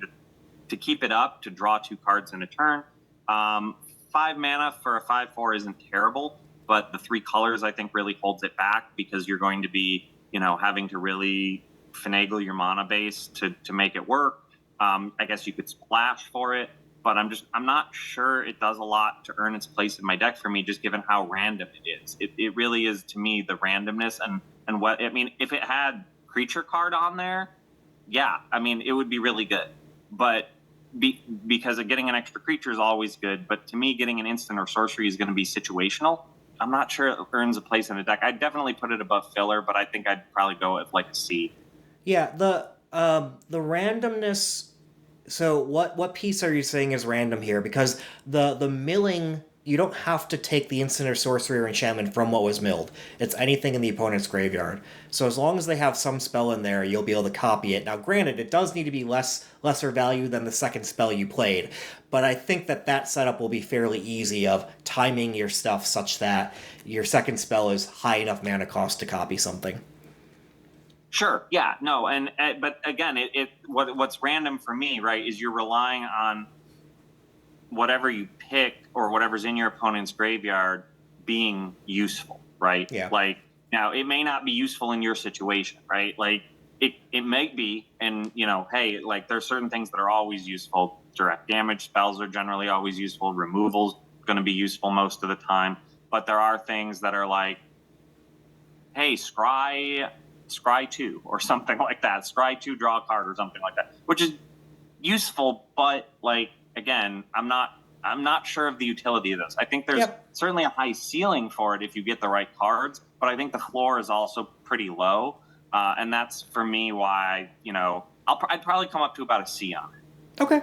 to keep it up, to draw 2 cards in a turn. 5 mana for a 5/4 isn't terrible, but the 3 colors I think really holds it back, because you're going to be having to really finagle your mana base to make it work. I guess you could splash for it, but I'm not sure it does a lot to earn its place in my deck for me, just given how random it is. It really is, to me, the randomness and what I mean. If it had creature card on there, yeah, I mean, it would be really good. But because of getting an extra creature is always good, but to me, getting an instant or sorcery is going to be situational. I'm not sure it earns a place in the deck. I'd definitely put it above filler, but I think I'd probably go with like a C.
Yeah, the randomness. So what piece are you saying is random here? Because the milling, you don't have to take the instant or sorcery or enchantment from what was milled. It's anything in the opponent's graveyard. So as long as they have some spell in there, you'll be able to copy it. Now, granted, it does need to be lesser value than the second spell you played, but I think that setup will be fairly easy of timing your stuff such that your second spell is high enough mana cost to copy something.
Sure. Yeah. No. But again, what's random for me, right, is you're relying on whatever you pick or whatever's in your opponent's graveyard being useful, right?
Yeah.
Like, now it may not be useful in your situation, right? Like it might be, and hey, like there's certain things that are always useful. Direct damage spells are generally always useful. Removal's going to be useful most of the time, but there are things that are like, hey, scry 2 or something like that. Scry 2, draw a card or something like that, which is useful, but like, again, I'm not sure of the utility of this. I think there's certainly a high ceiling for it if you get the right cards, but I think the floor is also pretty low, and that's for me why I'd probably come up to about a C on it.
Okay,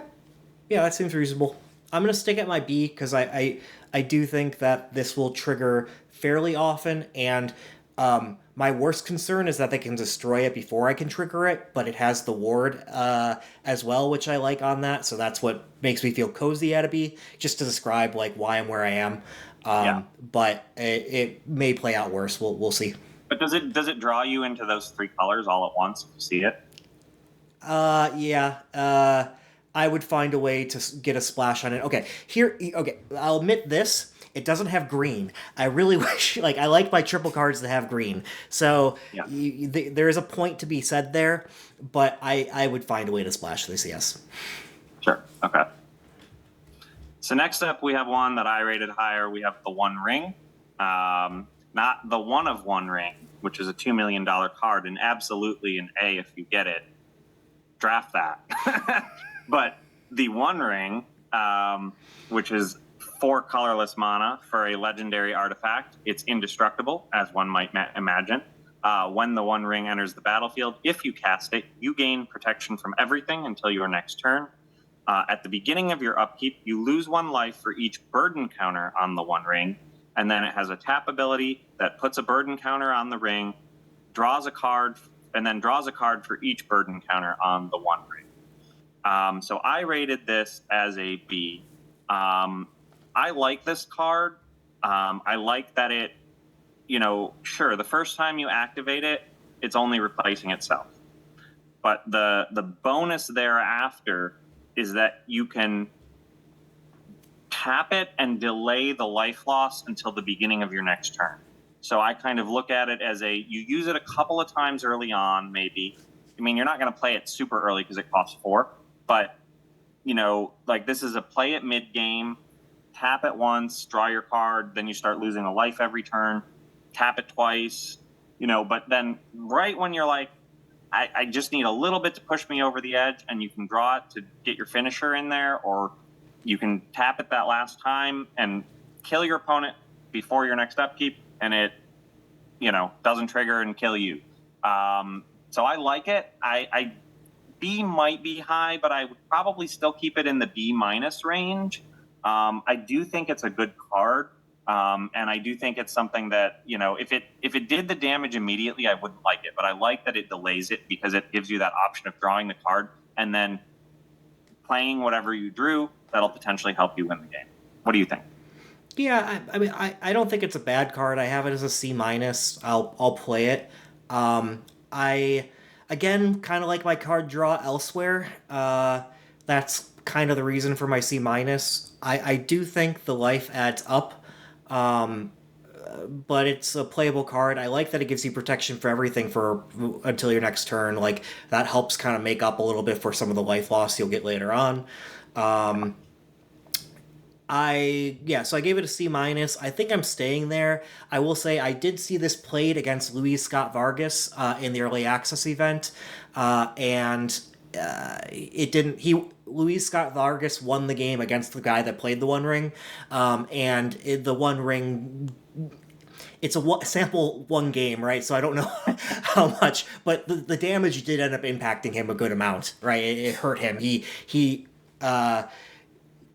yeah, that seems reasonable. I'm gonna stick at my B because I do think that this will trigger fairly often, and my worst concern is that they can destroy it before I can trigger it, but it has the ward as well, which I like on that, so that's what makes me feel cozy at a B, just to describe like why I'm where I am. But it may play out worse. We'll see.
But does it draw you into those 3 colors all at once if you see it?
Yeah. I would find a way to get a splash on it. Okay, here. Okay, I'll admit this. It doesn't have green. I really wish, like, I like my triple cards that have green. So
Yeah.
there is a point to be said there, but I would find a way to splash this, yes.
Sure. Okay. So next up, we have one that I rated higher. We have the One Ring. Not the One of One Ring, which is a $2 million card, and absolutely an A if you get it. Draft that. But the One Ring, which is 4 colorless mana for a legendary artifact. It's indestructible, as one might imagine. When the One Ring enters the battlefield, if you cast it, you gain protection from everything until your next turn. At the beginning of your upkeep, you lose 1 life for each burden counter on the One Ring, and then it has a tap ability that puts a burden counter on the ring, draws a card, and then draws a card for each burden counter on the One Ring. So I rated this as a B. I like this card. I like that it, sure, the first time you activate it, it's only replacing itself. But the bonus thereafter is that you can tap it and delay the life loss until the beginning of your next turn. So I kind of look at it as you use it a couple of times early on, maybe. I mean, you're not going to play it super early because it costs 4, but, like this is a play it mid-game, tap it once, draw your card, then you start losing a life every turn, tap it twice, but then right when you're like, I just need a little bit to push me over the edge, and you can draw it to get your finisher in there, or you can tap it that last time and kill your opponent before your next upkeep, and it, doesn't trigger and kill you. So I like it. B might be high, but I would probably still keep it in the B- range. I do think it's a good card. And I do think it's something that, if it did the damage immediately, I wouldn't like it. But I like that it delays it because it gives you that option of drawing the card and then playing whatever you drew that'll potentially help you win the game. What do you think?
Yeah, I mean, I don't think it's a bad card. I have it as a C-. I'll play it. I, again, kind of like my card draw elsewhere. That's kind of the reason for my C-. I do think the life adds up. But it's a playable card. I like that it gives you protection for everything for until your next turn. Like, that helps kind of make up a little bit for some of the life loss you'll get later on. So I gave it a C-. I think I'm staying there. I will say I did see this played against Luis Scott Vargas in the early access event, and it didn't. Luis Scott Vargas won the game against the guy that played the One Ring, and the One Ring. It's a sample one game, right? So I don't know how much, but the damage did end up impacting him a good amount, right? It hurt him. He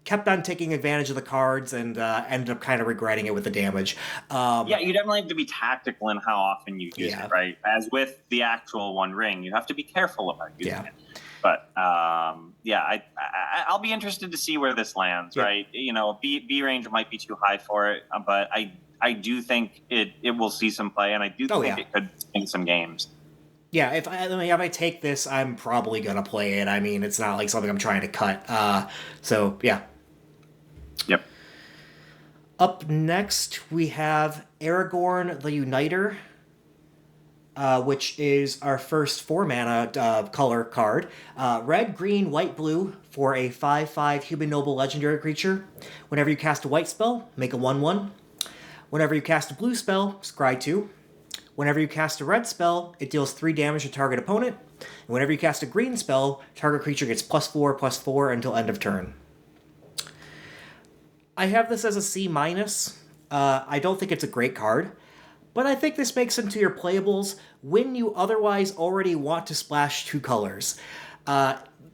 kept on taking advantage of the cards and ended up kind of regretting it with the damage.
Yeah, you definitely have to be tactical in how often you use it, right? As with the actual One Ring, you have to be careful about using it. But I'll be interested to see where this lands, right? B range might be too high for it, but I do think it will see some play, and I do think it could in some games.
Yeah, if I take this, I'm probably gonna play it. I mean, it's not like something I'm trying to cut. So yeah.
Yep.
Up next, we have Aragorn the Uniter, which is our first 4-mana color card. Red, green, white, blue for a 5/5 human noble legendary creature. Whenever you cast a white spell, make a 1/1. Whenever you cast a blue spell, scry 2. Whenever you cast a red spell, it deals 3 damage to target opponent. And whenever you cast a green spell, target creature gets +4/+4 until end of turn. I have this as a C-. I don't think it's a great card, but I think this makes into your playables when you otherwise already want to splash 2 colors,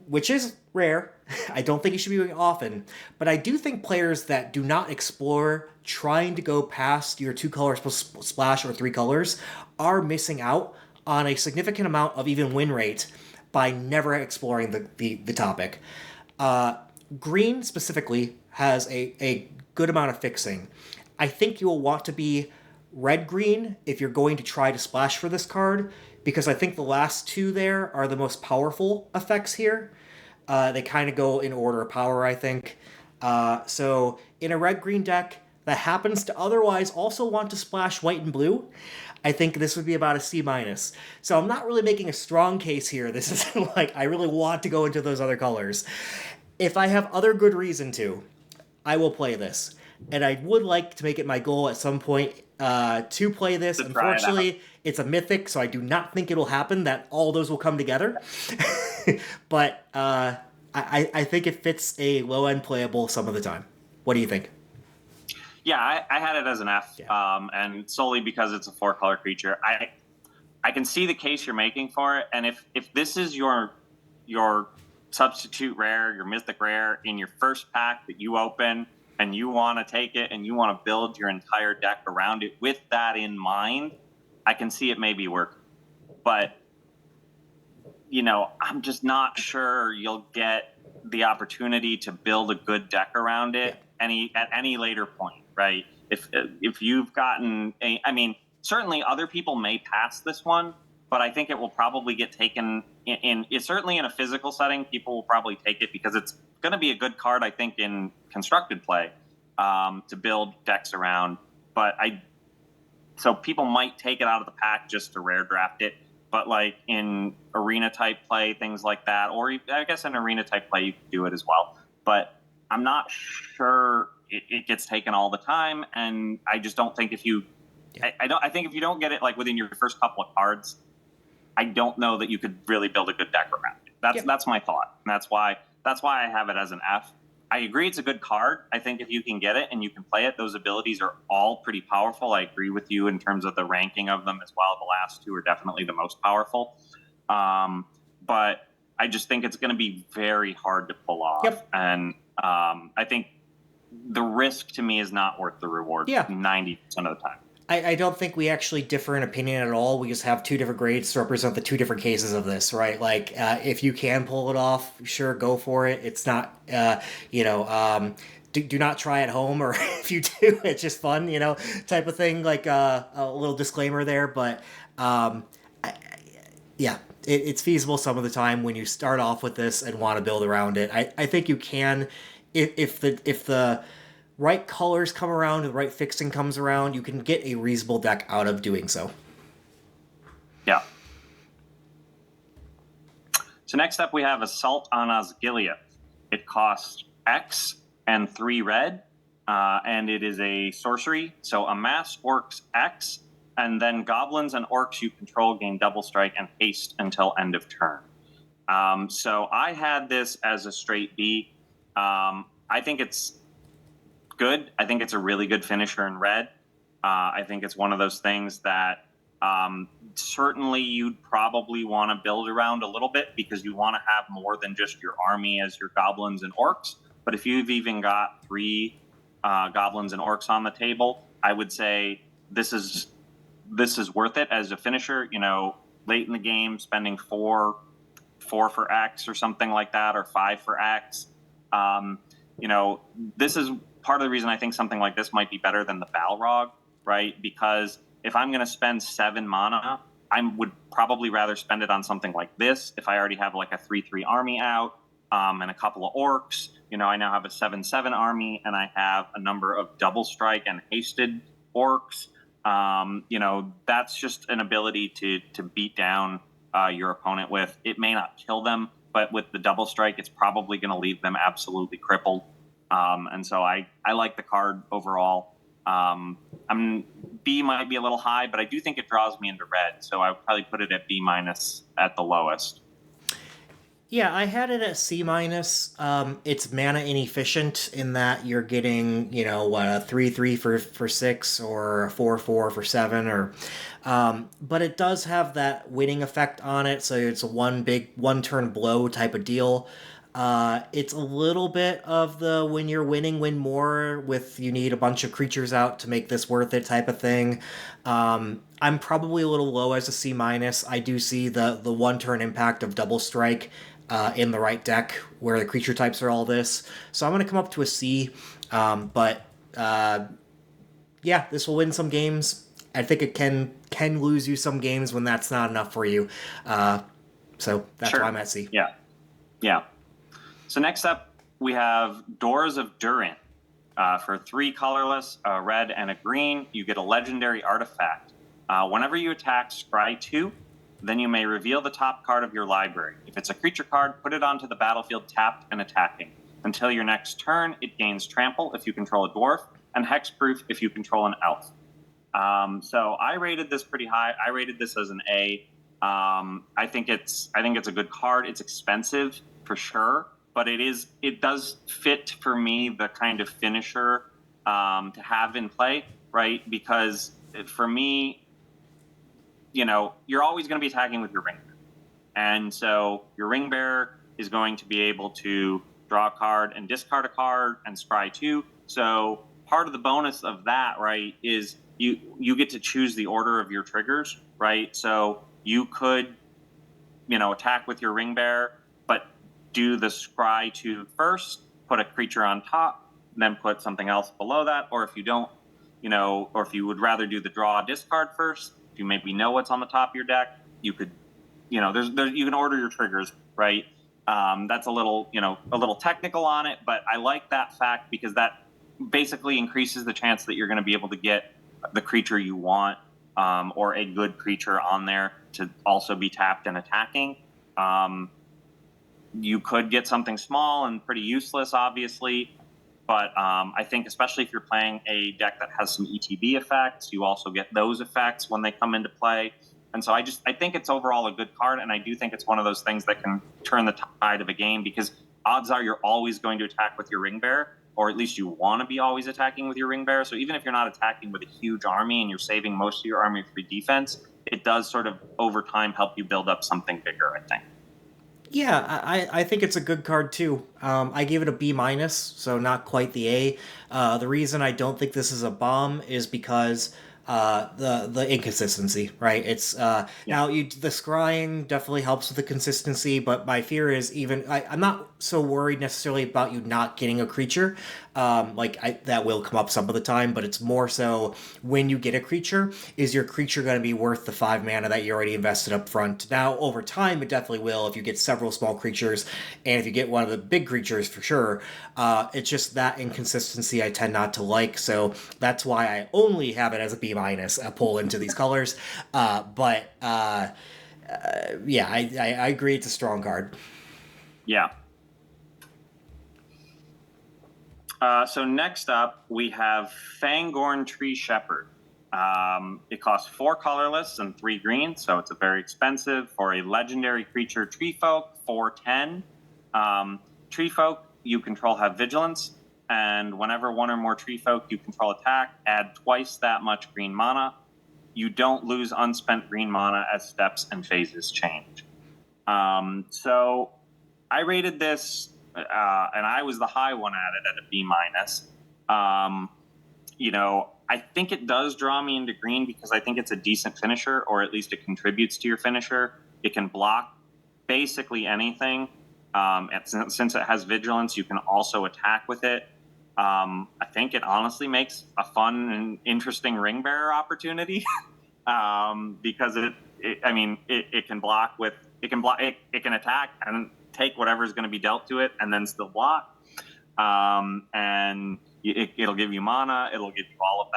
which is rare. I don't think you should be doing it often, but I do think players that do not explore trying to go past your 2 colors splash or 3 colors are missing out on a significant amount of even win rate by never exploring the topic. Green specifically has a good amount of fixing. I think you will want to be red-green if you're going to try to splash for this card, because I think the last two there are the most powerful effects here. They kind of go in order of power, I think. So in a red-green deck that happens to otherwise also want to splash white and blue, I think this would be about a C minus. So I'm not really making a strong case here. This isn't like I really want to go into those other colors. If I have other good reason to, I will play this. And I would like to make it my goal at some point to play this. Unfortunately, it's a mythic, so I do not think it'll happen that all those will come together. But I think it fits a low-end playable some of the time. What do you think?
Yeah, I had it as an F, and solely because it's a 4-color creature. I can see the case you're making for it, and if this is your substitute rare, your mythic rare in your first pack that you open, and you want to take it and you want to build your entire deck around it with that in mind, I can see it maybe work. But, I'm just not sure you'll get the opportunity to build a good deck around it at any later point, right? If you've gotten certainly other people may pass this one, but I think it will probably get taken it's certainly in a physical setting. People will probably take it because it's going to be a good card, I think, in constructed play to build decks around. So people might take it out of the pack just to rare draft it. But like in arena type play, things like that, or I guess in arena type play, you can do it as well. But I'm not sure it gets taken all the time. And I just don't think I think if you don't get it like within your first couple of cards, I don't know that you could really build a good deck around it. That's my thought. And that's why I have it as an F. I agree it's a good card. I think if you can get it and you can play it, those abilities are all pretty powerful. I agree with you in terms of the ranking of them as well. The last two are definitely the most powerful. But I just think it's going to be very hard to pull off.
Yep.
And I think the risk to me is not worth the reward 90% of the time.
I don't think we actually differ in opinion at all. We just have two different grades to represent the two different cases of this, right? Like, if you can pull it off, sure, go for it. It's not, do not try at home, or if you do, it's just fun, type of thing. Like a little disclaimer there, but it's feasible some of the time when you start off with this and want to build around it. I think you can, if the right colors come around, the right fixing comes around, you can get a reasonable deck out of doing so.
Yeah. So next up we have Assault on Osgiliath. It costs X and 3 red, and it is a sorcery. So amass orcs X, and then goblins and orcs you control gain double strike and haste until end of turn. So I had this as a straight B. I think it's good. I think it's a really good finisher in red. I think it's one of those things that certainly you'd probably want to build around a little bit because you want to have more than just your army as your goblins and orcs. But if you've even got 3 goblins and orcs on the table, I would say this is worth it as a finisher. Late in the game, spending 4 for X or something like that, or 5 for X. This is part of the reason I think something like this might be better than the Balrog, right? Because if I'm going to spend 7 mana, I would probably rather spend it on something like this. If I already have like a 3/3 army out and a couple of orcs, I now have a 7/7 army, and I have a number of double strike and hasted orcs. That's just an ability to beat down your opponent with. It may not kill them, but with the double strike, it's probably going to leave them absolutely crippled. And so I like the card overall. B might be a little high, but I do think it draws me into red. So I would probably put it at B- at the lowest.
Yeah, I had it at C-. It's mana inefficient in that you're getting, a 3/3 for 6 or a 4/4 for 7, or but it does have that winning effect on it, so it's a one turn blow type of deal. It's a little bit of the when you're winning, win more with you need a bunch of creatures out to make this worth it type of thing. I'm probably a little low as a C-. I do see the one turn impact of double strike in the right deck where the creature types are all this. So I'm going to come up to a C. This will win some games. I think it can lose you some games when that's not enough for you. So that's why I'm at C.
Yeah. Yeah. So next up, we have Doors of Durin. For 3 colorless, a red and a green, you get a legendary artifact. Whenever you attack, scry 2, then you may reveal the top card of your library. If it's a creature card, put it onto the battlefield tapped and attacking. Until your next turn, it gains trample if you control a dwarf, and hexproof if you control an elf. So I rated this pretty high. I rated this as an A. I think it's a good card. It's expensive for sure, but it does fit for me the kind of finisher to have in play, right? Because for me, you're always going to be attacking with your ring bearer. And so your ring bearer is going to be able to draw a card and discard a card and scry 2. So part of the bonus of that, right, is you get to choose the order of your triggers, right? So you could, attack with your ring bearer, but do the scry 2 first, put a creature on top, then put something else below that. Or if you don't, or if you would rather do the draw discard first, if you maybe know what's on the top of your deck, you could, you can order your triggers, right? That's a little technical on it, but I like that fact because that basically increases the chance that you're going to be able to get the creature you want, or a good creature on there to also be tapped and attacking. You could get something small and pretty useless, obviously, but I think especially if you're playing a deck that has some ETB effects, you also get those effects when they come into play. And so I think it's overall a good card, and I do think it's one of those things that can turn the tide of a game, because odds are you're always going to attack with your ring bearer, or at least you want to be always attacking with your ring bearer. So even if you're not attacking with a huge army and you're saving most of your army for defense, it does sort of over time help you build up something bigger, I think.
Yeah, I think it's a good card too. I gave it a B minus, so not quite the A. The reason I don't think this is a bomb is because the inconsistency, right? It's now the scrying definitely helps with the consistency, but my fear is I'm not so worried necessarily about you not getting a creature. That will come up some of the time, but it's more so when you get a creature, is your creature going to be worth the 5 mana that you already invested up front? Now, over time, it definitely will if you get several small creatures, and if you get one of the big creatures, for sure. It's just that inconsistency I tend not to like, so that's why I only have it as a B minus, a pull into these colors. Yeah, I agree it's a strong card.
Yeah. So next up, we have Fangorn Tree Shepherd. It costs 4 colorless and 3 green, so it's a very expensive for a legendary creature. Tree Folk, 4/10. Tree Folk you control have vigilance, and whenever one or more Tree Folk you control attack, add twice that much green mana. You don't lose unspent green mana as steps and phases change. So I rated this, and I was the high one at it at a B minus. I think it does draw me into green because I think it's a decent finisher, or at least it contributes to your finisher. It can block basically anything. Since it has vigilance, you can also attack with it. I think it honestly makes a fun and interesting ring bearer opportunity because it can block with it can attack and take whatever's going to be dealt to it and then still block. And it'll give you mana. It'll give you all of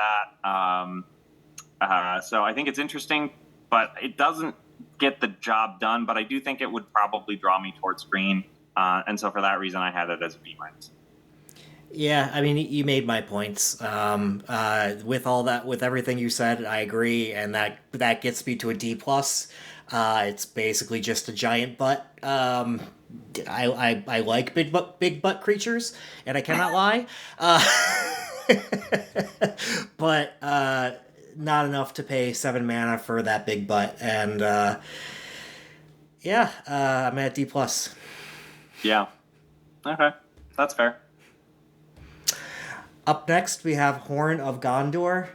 that. So I think it's interesting, but it doesn't get the job done. But I do think it would probably draw me towards green. And so for that reason, I had it as a B minus.
Yeah, I mean, you made my points. With all that, with everything you said, I agree, and that gets me to a D plus. It's basically just a giant butt. I like big butt creatures, and I cannot lie. But not enough to pay 7 mana for that big butt, and I'm at D plus.
Yeah. Okay, that's fair.
Up next, we have Horn of Gondor.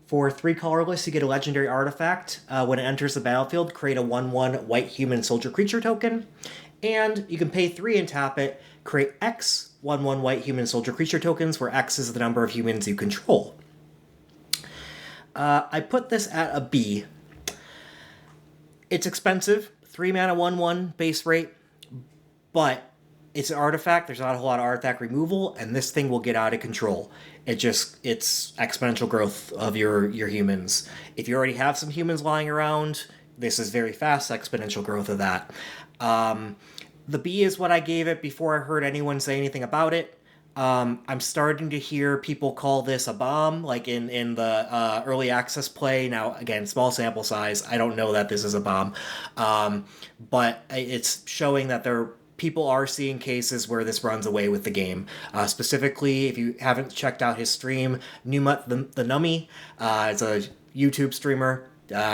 For 3 colorless, you get a legendary artifact. When it enters the battlefield, create a 1/1 white human soldier creature token. And you can pay 3 and tap it, create X 1/1 white human soldier creature tokens, where X is the number of humans you control. I put this at a B. It's expensive, 3 mana 1/1 base rate, but it's an artifact. There's not a whole lot of artifact removal, and this thing will get out of control. It's exponential growth of your humans. If you already have some humans lying around, this is very fast exponential growth of that. The B is what I gave it before I heard anyone say anything about it. I'm starting to hear people call this a bomb, like in the early access play. Now, again, small sample size. I don't know that this is a bomb, but it's showing that people are seeing cases where this runs away with the game. Specifically, if you haven't checked out his stream, Numut the Nummy, is a YouTube streamer.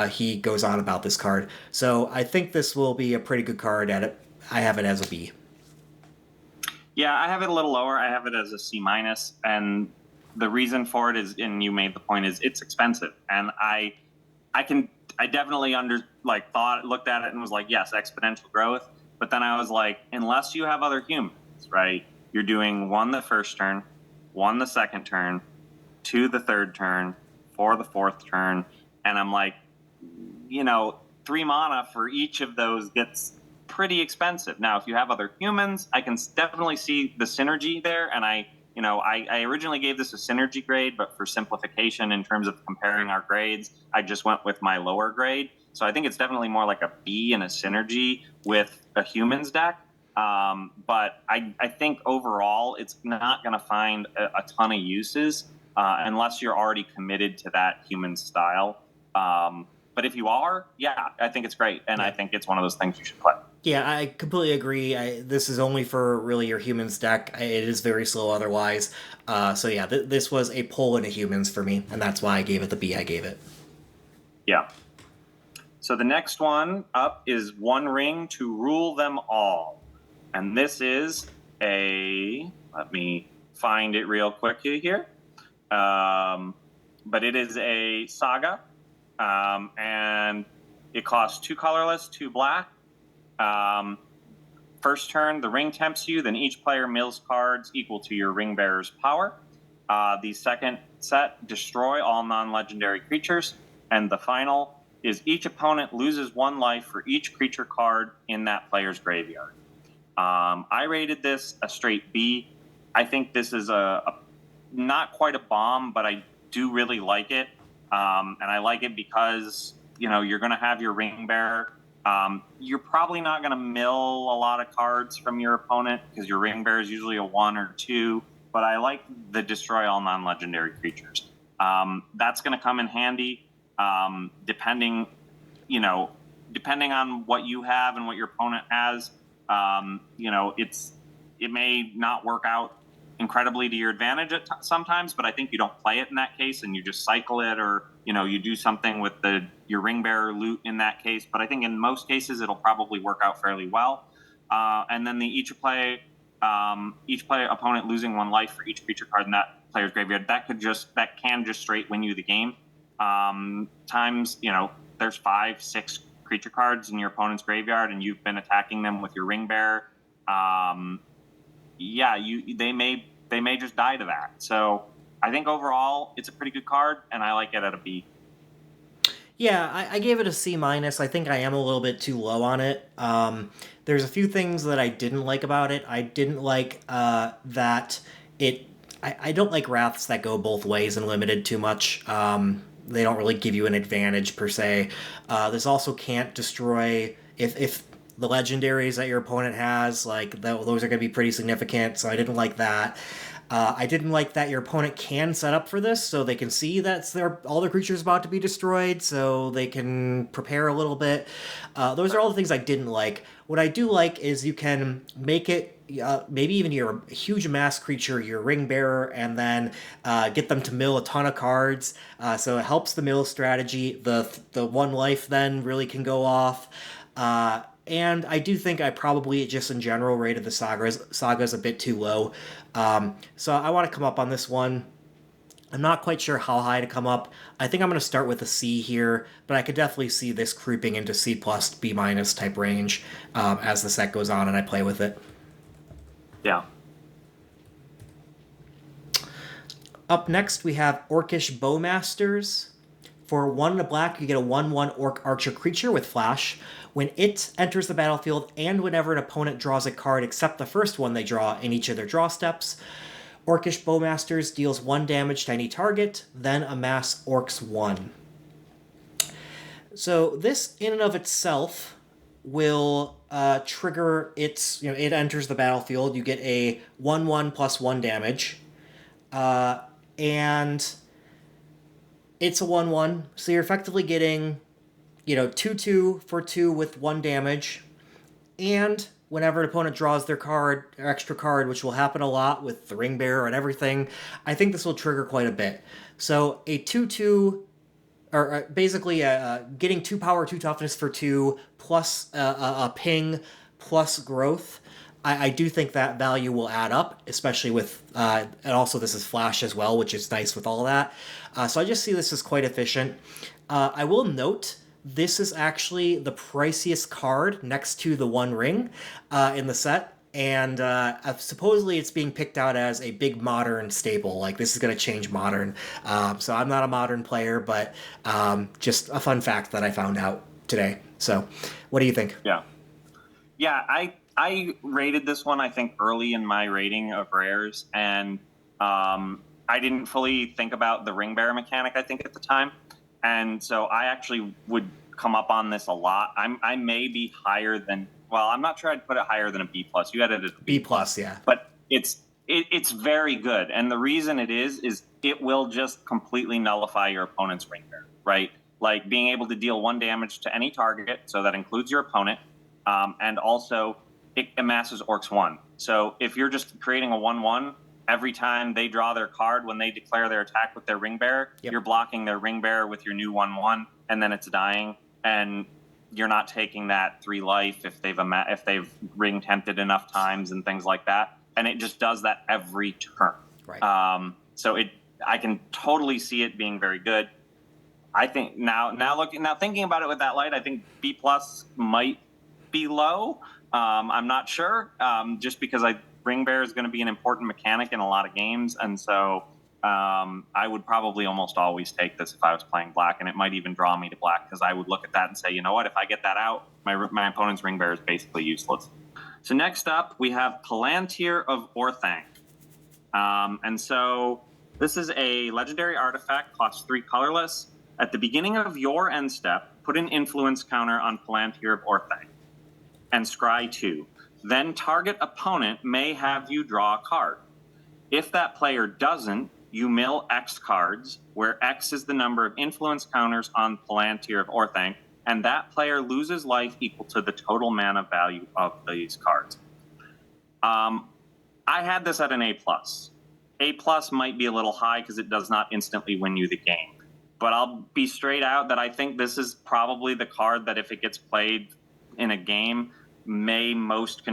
He goes on about this card. So I think this will be a pretty good card at it. I have it as a B.
Yeah, I have it a little lower. I have it as a C minus, and the reason for it is, and you made the point, is it's expensive, and I definitely looked at it and was like, yes, exponential growth, but then I was like, unless you have other humans, right? You're doing 1 the first turn, 1 the second turn, 2 the third turn, 4 the fourth turn, and I'm like, 3 mana for each of those gets pretty expensive. Now, if you have other humans, I can definitely see the synergy there, and I originally gave this a synergy grade, but for simplification in terms of comparing our grades, I just went with my lower grade. So I think it's definitely more like a B in a synergy with a humans deck. But I think overall, it's not going to find a ton of uses unless you're already committed to that human style. But if you are, yeah, I think it's great, and I think it's one of those things you should play.
Yeah, I completely agree. This is only for really your humans deck. It is very slow otherwise. So yeah, this was a pull into humans for me, and that's why I gave it the B I gave it.
Yeah. So the next one up is One Ring to Rule Them All. And this is let me find it real quick here. But it is a saga, and it costs 2 colorless, 2 black. First turn, the ring tempts you, then each player mills cards equal to your ring bearer's power. The second set, destroy all non-legendary creatures. And the final is each opponent loses 1 life for each creature card in that player's graveyard. I rated this a straight B. I think this is a not quite a bomb, but I do really like it. And I like it because, you're going to have your ring bearer. You're probably not going to mill a lot of cards from your opponent because your ring bearer is usually a 1 or 2. But I like the destroy all non-legendary creatures. That's going to come in handy depending on what you have and what your opponent has. It may not work out incredibly to your advantage sometimes, but I think you don't play it in that case and you just cycle it, or you do something with your ring bearer loot in that case. But I think in most cases it'll probably work out fairly well. And then each player opponent losing 1 life for each creature card in that player's graveyard, that can just straight win you the game. Times there's 5, 6 creature cards in your opponent's graveyard, and you've been attacking them with your ring bearer. They may just die to that. So I think overall it's a pretty good card, and I like it at a B.
Yeah, I gave it a C minus. I think I am a little bit too low on it. There's a few things that I didn't like about it. I didn't like that it. I don't like wraths that go both ways and limited too much. They don't really give you an advantage per se. This also can't destroy if the legendaries that your opponent has, those are going to be pretty significant. So I didn't like that. I didn't like that your opponent can set up for this, so they can see that all their creatures about to be destroyed, so they can prepare a little bit. Those are all the things I didn't like. What I do like is you can make it maybe even your huge mass creature, your ring bearer, and then get them to mill a ton of cards. So it helps the mill strategy. The 1 life then really can go off. And I do think I probably just in general rated the sagas a bit too low. So I want to come up on this one. I'm not quite sure how high to come up. I think I'm going to start with a C here, but I could definitely see this creeping into C plus, B minus type range as the set goes on and I play with it.
Yeah.
Up next, we have Orcish Bowmasters. For 1 and a black, you get a 1/1 Orc Archer creature with Flash. When it enters the battlefield, and whenever an opponent draws a card except the first one they draw in each of their draw steps, Orcish Bowmasters deals 1 damage to any target, then amass Orcs 1. So this, in and of itself, will trigger its, it enters the battlefield. You get a 1/1 plus 1 damage. And it's a 1/1, so you're effectively getting, 2/2 for 2 with 1 damage. And whenever an opponent draws their card, their extra card, which will happen a lot with the Ring Bearer and everything, I think this will trigger quite a bit. So a 2/2, or basically getting 2 power, 2 toughness for 2, plus a ping, plus growth. I do think that value will add up, especially with, and also this is Flash as well, which is nice with all that. So I just see this as quite efficient. I will note, this is actually the priciest card next to the One Ring in the set. And supposedly it's being picked out as a big Modern staple. Like, this is going to change Modern. So I'm not a Modern player, but just a fun fact that I found out today. So what do you think?
Yeah, I rated this one, I think, early in my rating of rares, and I didn't fully think about the Ring Bearer mechanic, I think, at the time. And so I actually would come up on this a lot. I may be higher than, well, I'm not sure I'd put it higher than a B+. You had it at a
B+, yeah.
But it's very good. And the reason it is it will just completely nullify your opponent's Ring Bearer, right? Like, being able to deal 1 damage to any target, so that includes your opponent, and also it amasses Orcs 1. So if you're just creating a 1/1, every time they draw their card, when they declare their attack with their Ring Bearer, You're blocking their Ring Bearer with your new 1/1, and then it's dying, and you're not taking that 3 life if they've ring tempted enough times and things like that. And it just does that every turn.
Right.
So I can totally see it being very good. I think now thinking about it with that light, I think B+ might be low. I'm not sure, just because Ring Bearer is going to be an important mechanic in a lot of games, and so I would probably almost always take this if I was playing black, and it might even draw me to black, because I would look at that and say, you know what, if I get that out, my opponent's Ring Bearer is basically useless. So next up, we have Palantir of Orthanc. And so this is a legendary artifact, costs 3 colorless. At the beginning of your end step, put an influence counter on Palantir of Orthanc and scry 2. Then target opponent may have you draw a card. If that player doesn't, you mill X cards, where X is the number of influence counters on Palantir of Orthanc, and that player loses life equal to the total mana value of these cards. I had this at an A+. A+ might be a little high because it does not instantly win you the game. But I'll be straight out that I think this is probably the card that, if it gets played in a game, may most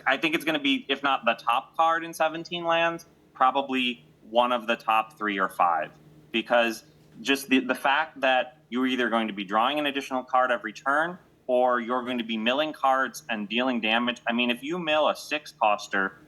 I think it's going to be, if not the top card in 17 lands, probably one of the top 3 or 5, because just the fact that you're either going to be drawing an additional card every turn, or you're going to be milling cards and dealing damage. I mean, if you mill a 6-coster,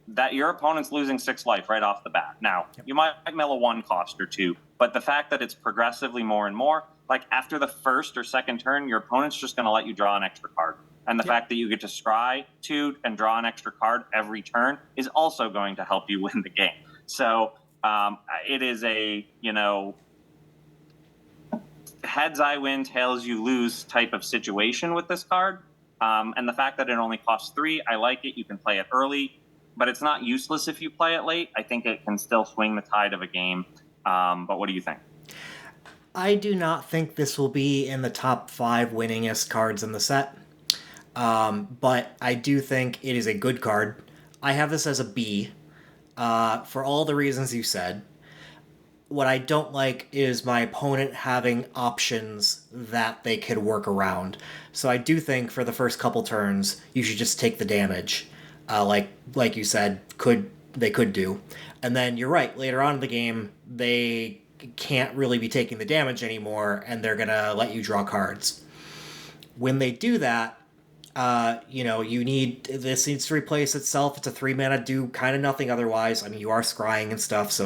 that your opponent's losing 6 life right off the bat. Now, you might mill a 1-cost or 2, but the fact that it's progressively more and more, like after the first or second turn, your opponent's just going to let you draw an extra card. And the fact that you get to scry 2 and draw an extra card every turn is also going to help you win the game. So it is a, heads I win, tails you lose type of situation with this card. And the fact that it only costs 3, I like it. You can play it early, but it's not useless if you play it late. I think it can still swing the tide of a game. But what do you think?
I do not think this will be in the top 5 winningest cards in the set. But I do think it is a good card. I have this as a B, for all the reasons you said. What I don't like is my opponent having options that they could work around. So I do think for the first couple turns, you should just take the damage, like you said, they could do. And then you're right, later on in the game, they can't really be taking the damage anymore, and they're gonna let you draw cards. When they do that, this needs to replace itself. It's a 3-mana, do kind of nothing otherwise. I mean, you are scrying and stuff,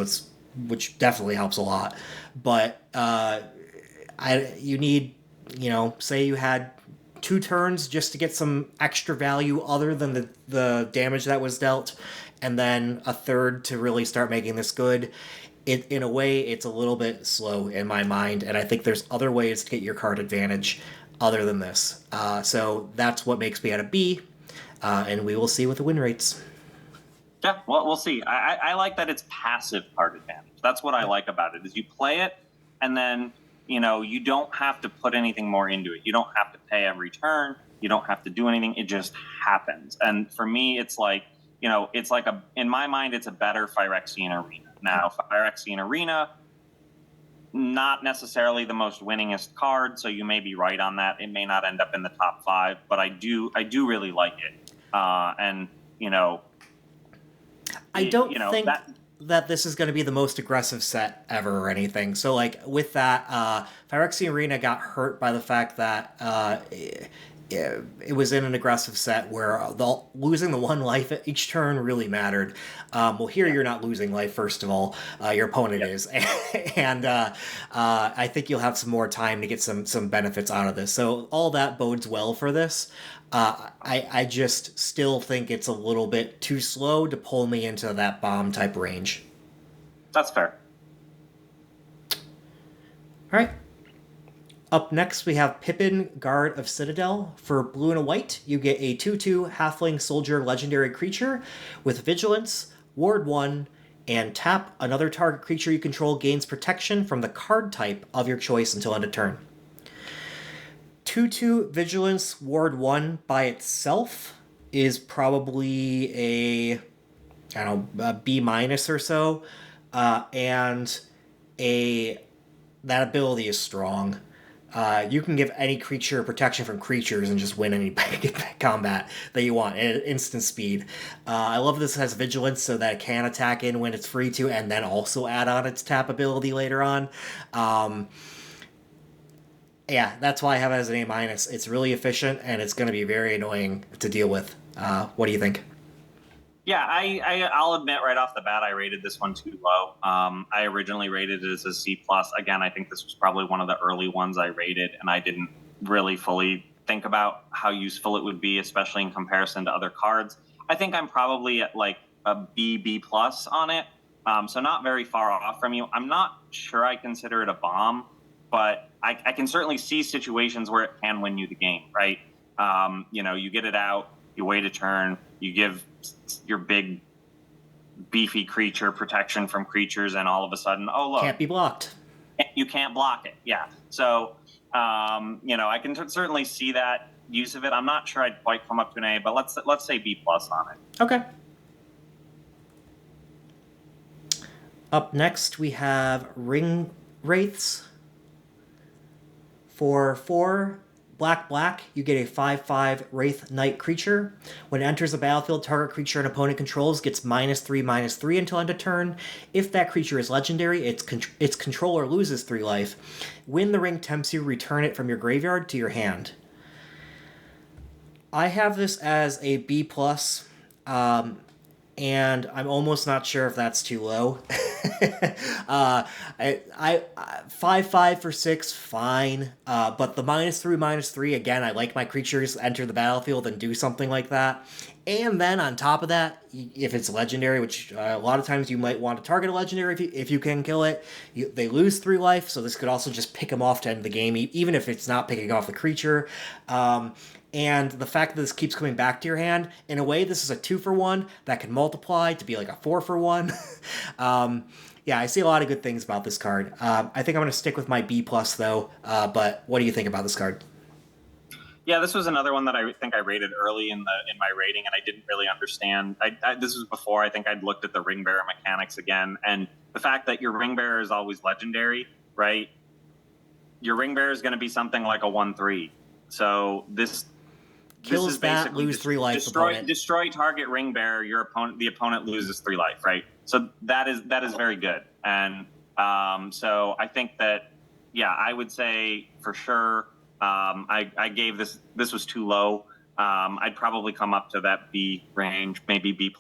which definitely helps a lot. But you need, say you had 2 turns just to get some extra value other than the damage that was dealt, and then a third to really start making this good. In a way, it's a little bit slow in my mind, and I think there's other ways to get your card advantage other than this. So that's what makes me at a B, and we will see with the win rates.
Yeah, well, we'll see. I like that it's passive card advantage. That's what I like about it, is you play it, and then, you don't have to put anything more into it. You don't have to pay every turn. You don't have to do anything. It just happens. And for me, it's like, in my mind, it's a better Phyrexian Arena. Now, Phyrexian Arena, not necessarily the most winningest card, so you may be right on that. It may not end up in the top 5, but I do really like it. And,
I don't think that this is going to be the most aggressive set ever or anything. So, like, with that, Phyrexian Arena got hurt by the fact that it was in an aggressive set where losing the 1 life at each turn really mattered. Well, here you're not losing life, first of all. Your opponent is. And I think you'll have some more time to get some benefits out of this. So all that bodes well for this. I just still think it's a little bit too slow to pull me into that bomb type range.
That's fair.
All right. Up next, we have Pippin, Guard of Citadel. For blue and a white, you get a 2/2 Halfling Soldier legendary creature with Vigilance, Ward 1, and tap. Another target creature you control gains protection from the card type of your choice until end of turn. 2/2 Vigilance, Ward 1 by itself is probably a B- or so. And that ability is strong. You can give any creature protection from creatures and just win any combat that you want at instant speed. I love this has Vigilance so that it can attack in when it's free to, and then also add on its tap ability later on. Yeah, that's why I have it as an A-. It's really efficient, and it's going to be very annoying to deal with. What do you think?
Yeah, I'll admit right off the bat I rated this one too low. I originally rated it as a C+. Again, I think this was probably one of the early ones I rated, and I didn't really fully think about how useful it would be, especially in comparison to other cards. I think I'm probably at like a B+ on it, so not very far off from you. I'm not sure I consider it a bomb, but I can certainly see situations where it can win you the game, right? You get it out, you wait a turn, you give your big beefy creature protection from creatures, and all of a sudden, oh look,
can't be blocked.
You can't block it. Yeah. So I can certainly see that use of it. I'm not sure I'd quite come up to an A, but let's say B+ on it.
Okay. Up next, we have Ring Wraiths. For 4 black, you get a 5/5 Wraith Knight creature. When it enters the battlefield, target creature an opponent controls gets -3/-3 until end of turn. If that creature is legendary, its controller loses 3 life. When the ring tempts you, return it from your graveyard to your hand. I have this as a B+, and I'm almost not sure if that's too low. I 5/5 for 6, fine. But the -3/-3, again, I like my creatures enter the battlefield and do something like that. And then on top of that, if it's legendary, which a lot of times you might want to target a legendary if you can kill it, they lose 3 life, so this could also just pick them off to end the game, even if it's not picking off the creature. And the fact that this keeps coming back to your hand, in a way, this is a 2-for-1 that can multiply to be like a 4-for-1. Yeah, I see a lot of good things about this card. I think I'm going to stick with my B+, though. But what do you think about this card?
Yeah, this was another one that I think I rated early in my rating, and I didn't really understand. This was before I think I'd looked at the ring bearer mechanics again, and the fact that your ring bearer is always legendary, right? Your ring bearer is going to be something like a 1/3. So this
kills
is
that, lose 3 life.
Destroy target ring bearer. The opponent loses 3 life, right? So that is very good, and so I think that, yeah, I would say for sure. I gave this was too low. I'd probably come up to that B range, maybe B+.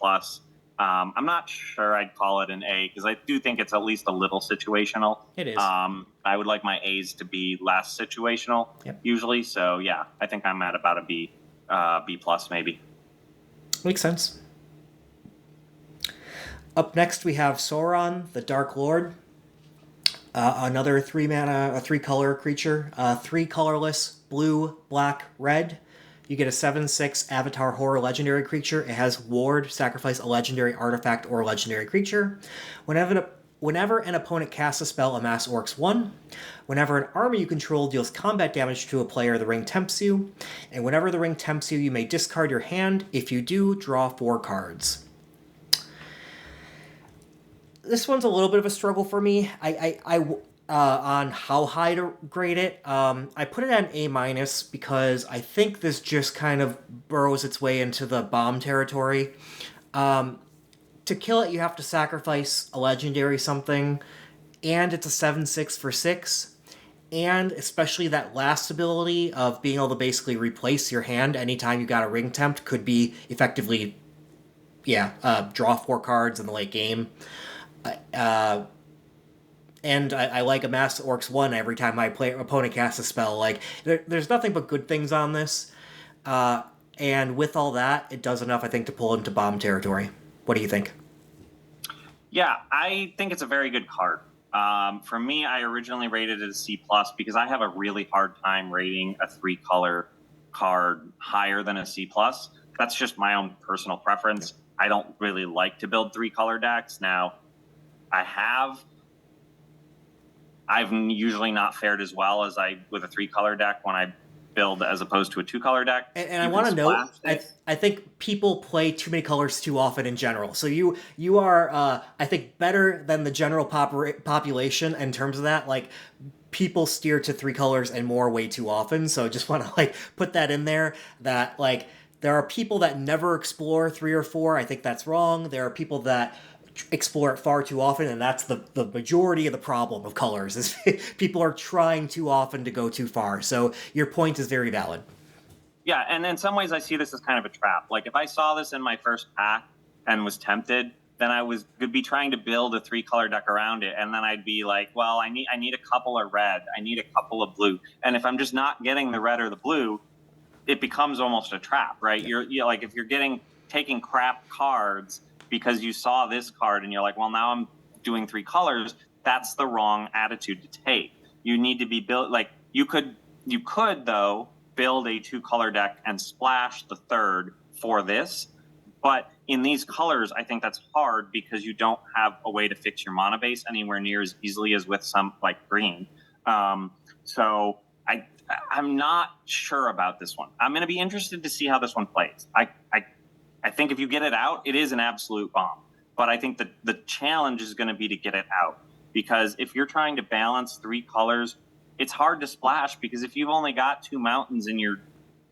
I'm not sure I'd call it an A because I do think it's at least a little situational.
It is.
I would like my A's to be less situational usually. So yeah, I think I'm at about a B, B plus maybe.
Makes sense. Up next, we have Sauron, the Dark Lord. Another 3 mana, a 3 color creature. 3 colorless, blue, black, red. You get a 7/6 Avatar Horror legendary creature. It has Ward, sacrifice a legendary artifact or legendary creature. Whenever an opponent casts a spell, amass Orcs 1. Whenever an army you control deals combat damage to a player, the ring tempts you. And whenever the ring tempts you, you may discard your hand. If you do, draw 4 cards. This one's a little bit of a struggle for me. On how high to grade it. I put it at an A- because I think this just kind of burrows its way into the bomb territory. To kill it, you have to sacrifice a legendary something, and it's a 7/6 for 6. And especially that last ability of being able to basically replace your hand anytime you got a ring tempt could be effectively, draw 4 cards in the late game. And I like amass Orcs 1 every time my opponent casts a spell. Like, there's nothing but good things on this. And with all that, it does enough, I think, to pull into bomb territory. What do you think?
Yeah, I think it's a very good card. For me, I originally rated it a C plus because I have a really hard time rating a 3 color card higher than a C plus. That's just my own personal preference. I don't really like to build 3 color decks. Now, I've usually not fared as well as I with a 3 color deck when I build as opposed to a 2 color deck.
And I want to note, I think people play too many colors too often in general. So you are, I think, better than the general population in terms of that. Like, people steer to 3 colors and more way too often. So just want to put that in there. That there are people that never explore 3 or 4. I think that's wrong. There are people that explore it far too often, and that's the majority of the problem of colors is people are trying too often to go too far. So your point is very valid.
Yeah, and in some ways I see this as kind of a trap. Like, if I saw this in my first pack and was tempted, then I would be trying to build a 3 color deck around it, and then I'd be like, well, I need a couple of red, I need a couple of blue, and if I'm just not getting the red or the blue, it becomes almost a trap, right? You're like, if you're taking crap cards because you saw this card and you're like, well, now I'm doing 3 colors, that's the wrong attitude to take. You need to be built, like, you could though build a 2 color deck and splash the 3rd for this, but in these colors, I think that's hard because you don't have a way to fix your mana base anywhere near as easily as with some like green. So I'm not sure about this one. I'm going to be interested to see how this one plays. I think if you get it out, it is an absolute bomb. But I think that the challenge is going to be to get it out. Because if you're trying to balance 3 colors, it's hard to splash because if you've only got 2 mountains in your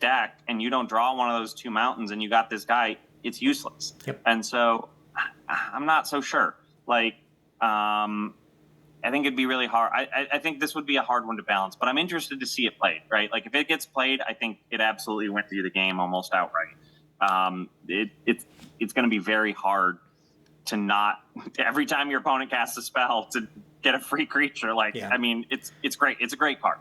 deck and you don't draw one of those 2 mountains and you got this guy, it's useless.
Yep.
And so I'm not so sure. Like, I think it'd be really hard. I think this would be a hard one to balance, but I'm interested to see it played, right? Like, if it gets played, I think it absolutely went through the game almost outright. It's going to be very hard to not every time your opponent casts a spell to get a free creature. I mean, it's great. It's a great card.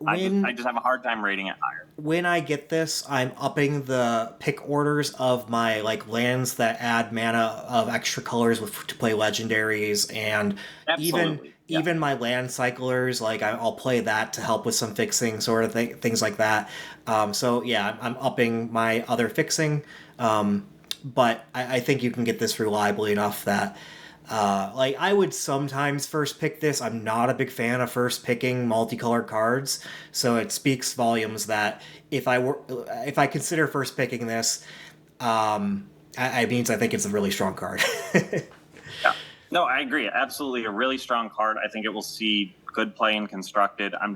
I just have a hard time rating it higher.
When I get this, I'm upping the pick orders of my lands that add mana of extra colors to play legendaries, and even my land cyclers. I'll play that to help with some fixing sort of things like that. So yeah, I'm upping my other fixing. But I think you can get this reliably enough that I would sometimes first pick this. I'm not a big fan of first picking multicolored cards, so it speaks volumes that if I consider first picking this, it means I think it's a really strong card.
Yeah, no, I agree. Absolutely, a really strong card. I think it will see good play in constructed. I'm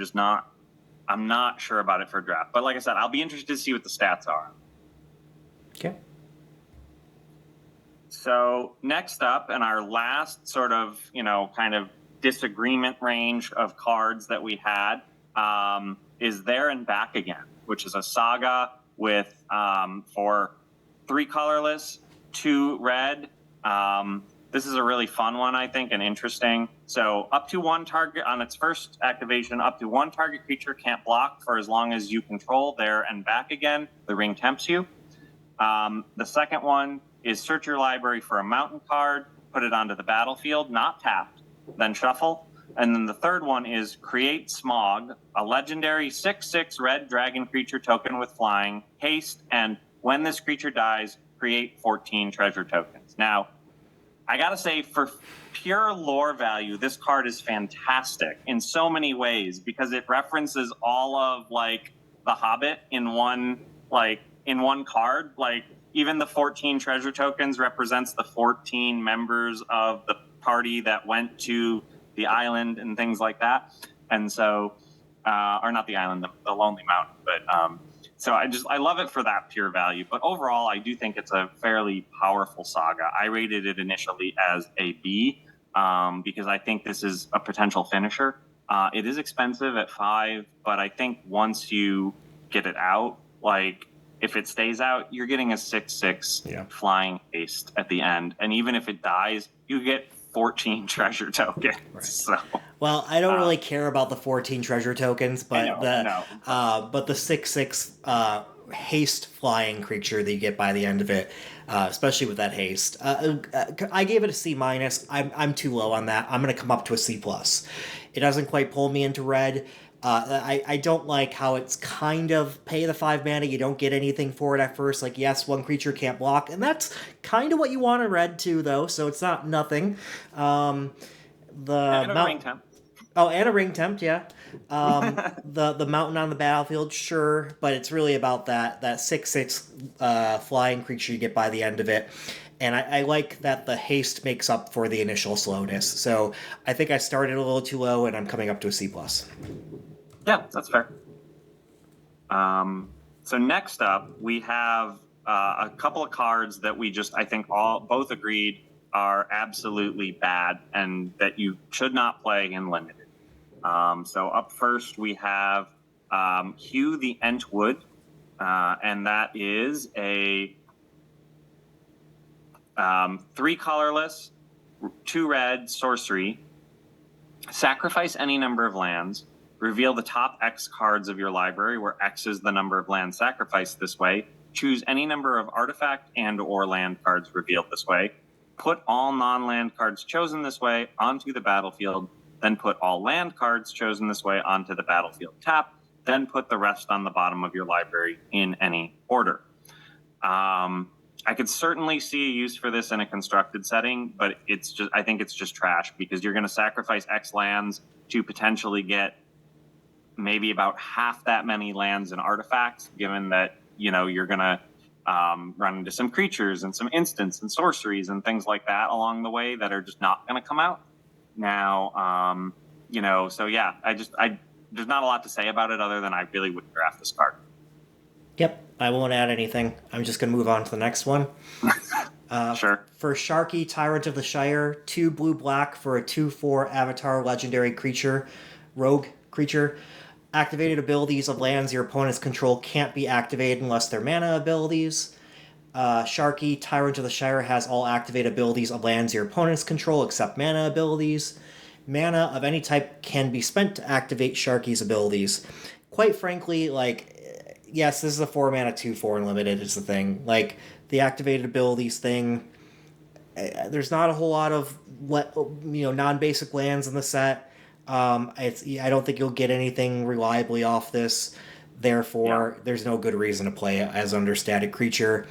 not sure about it for draft, but like I said, I'll be interested to see what the stats are.
Okay.
So next up, in our last sort of, kind of disagreement range of cards that we had, is There and Back Again, which is a saga with for 3 colorless, 2 red, This is a really fun one, I think, and interesting. So up to one target on its first activation, up to one target creature can't block for as long as you control there and back again. The ring tempts you. The second one is search your library for a mountain card, put it onto the battlefield, not tapped, then shuffle. And then the third one is create Smog, a legendary 6/6 red dragon creature token with flying, haste, and when this creature dies, create 14 treasure tokens. Now, I gotta say, for pure lore value, this card is fantastic in so many ways because it references all of like The Hobbit in one card. Like even the 14 treasure tokens represents the 14 members of the party that went to the island and things like that. And so, or not the island, the Lonely Mountain, but so I love it for that pure value. But overall, I do think it's a fairly powerful saga. I rated it initially as a B because I think this is a potential finisher. It is expensive at 5, but I think once you get it out, like if it stays out, you're getting a 6/6 flying haste at the end. And even if it dies, you get 14 treasure tokens. Right. So,
well, I don't really care about the 14 treasure tokens, but the 6/6 haste flying creature that you get by the end of it, especially with that haste. I gave it a C-. I'm too low on that. I'm going to come up to a C+. It doesn't quite pull me into red. I don't like how it's kind of pay the 5 mana, you don't get anything for it at first. Like, yes, one creature can't block, and that's kind of what you want in red too, though, so it's not nothing.
And a ring temp.
Oh, and a ring temp, yeah. The mountain on the battlefield, sure, but it's really about that 6/6 flying creature you get by the end of it. And I like that the haste makes up for the initial slowness. So I think I started a little too low, and I'm coming up to a C+.
Yeah, that's fair. So next up, we have a couple of cards that we just, I think, both agreed are absolutely bad and that you should not play in Limited. So up first, we have Hugh the Entwood, and that is a 3 colorless, 2 red sorcery. Sacrifice any number of lands. Reveal the top X cards of your library, where X is the number of lands sacrificed this way. Choose any number of artifact and or land cards revealed this way. Put all non-land cards chosen this way onto the battlefield. Then put all land cards chosen this way onto the battlefield. Tap. Then put the rest on the bottom of your library in any order. I could certainly see a use for this in a constructed setting, but I think it's just trash because you're going to sacrifice X lands to potentially get maybe about half that many lands and artifacts, given that, you're going to run into some creatures and some instants and sorceries and things like that along the way that are just not going to come out. Now, so yeah, there's not a lot to say about it other than I really wouldn't draft this card.
Yep, I won't add anything. I'm just going to move on to the next one.
Sure.
For Sharky, Tyrant of the Shire, 2 blue-black for a 2/4 Avatar legendary creature, rogue creature. Activated abilities of lands your opponents control can't be activated unless they're mana abilities. Sharky, Tyrant of the Shire has all activated abilities of lands your opponents control except mana abilities. Mana of any type can be spent to activate Sharky's abilities. Quite frankly, yes, this is a 4 mana 2/4 Limited is the thing. Like, the activated abilities thing, there's not a whole lot of non-basic lands in the set. I don't think you'll get anything reliably off this. Therefore, There's no good reason to play it as understated creature.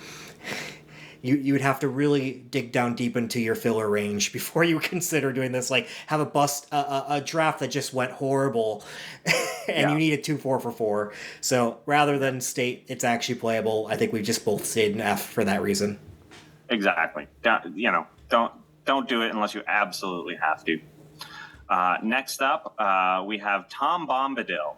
You would have to really dig down deep into your filler range before you consider doing this. Like, have a draft that just went horrible, and you need a 2/4 for 4. So rather than state it's actually playable, I think we just both stayed in F for that reason.
Exactly. Don't do it unless you absolutely have to. Next up, we have Tom Bombadil.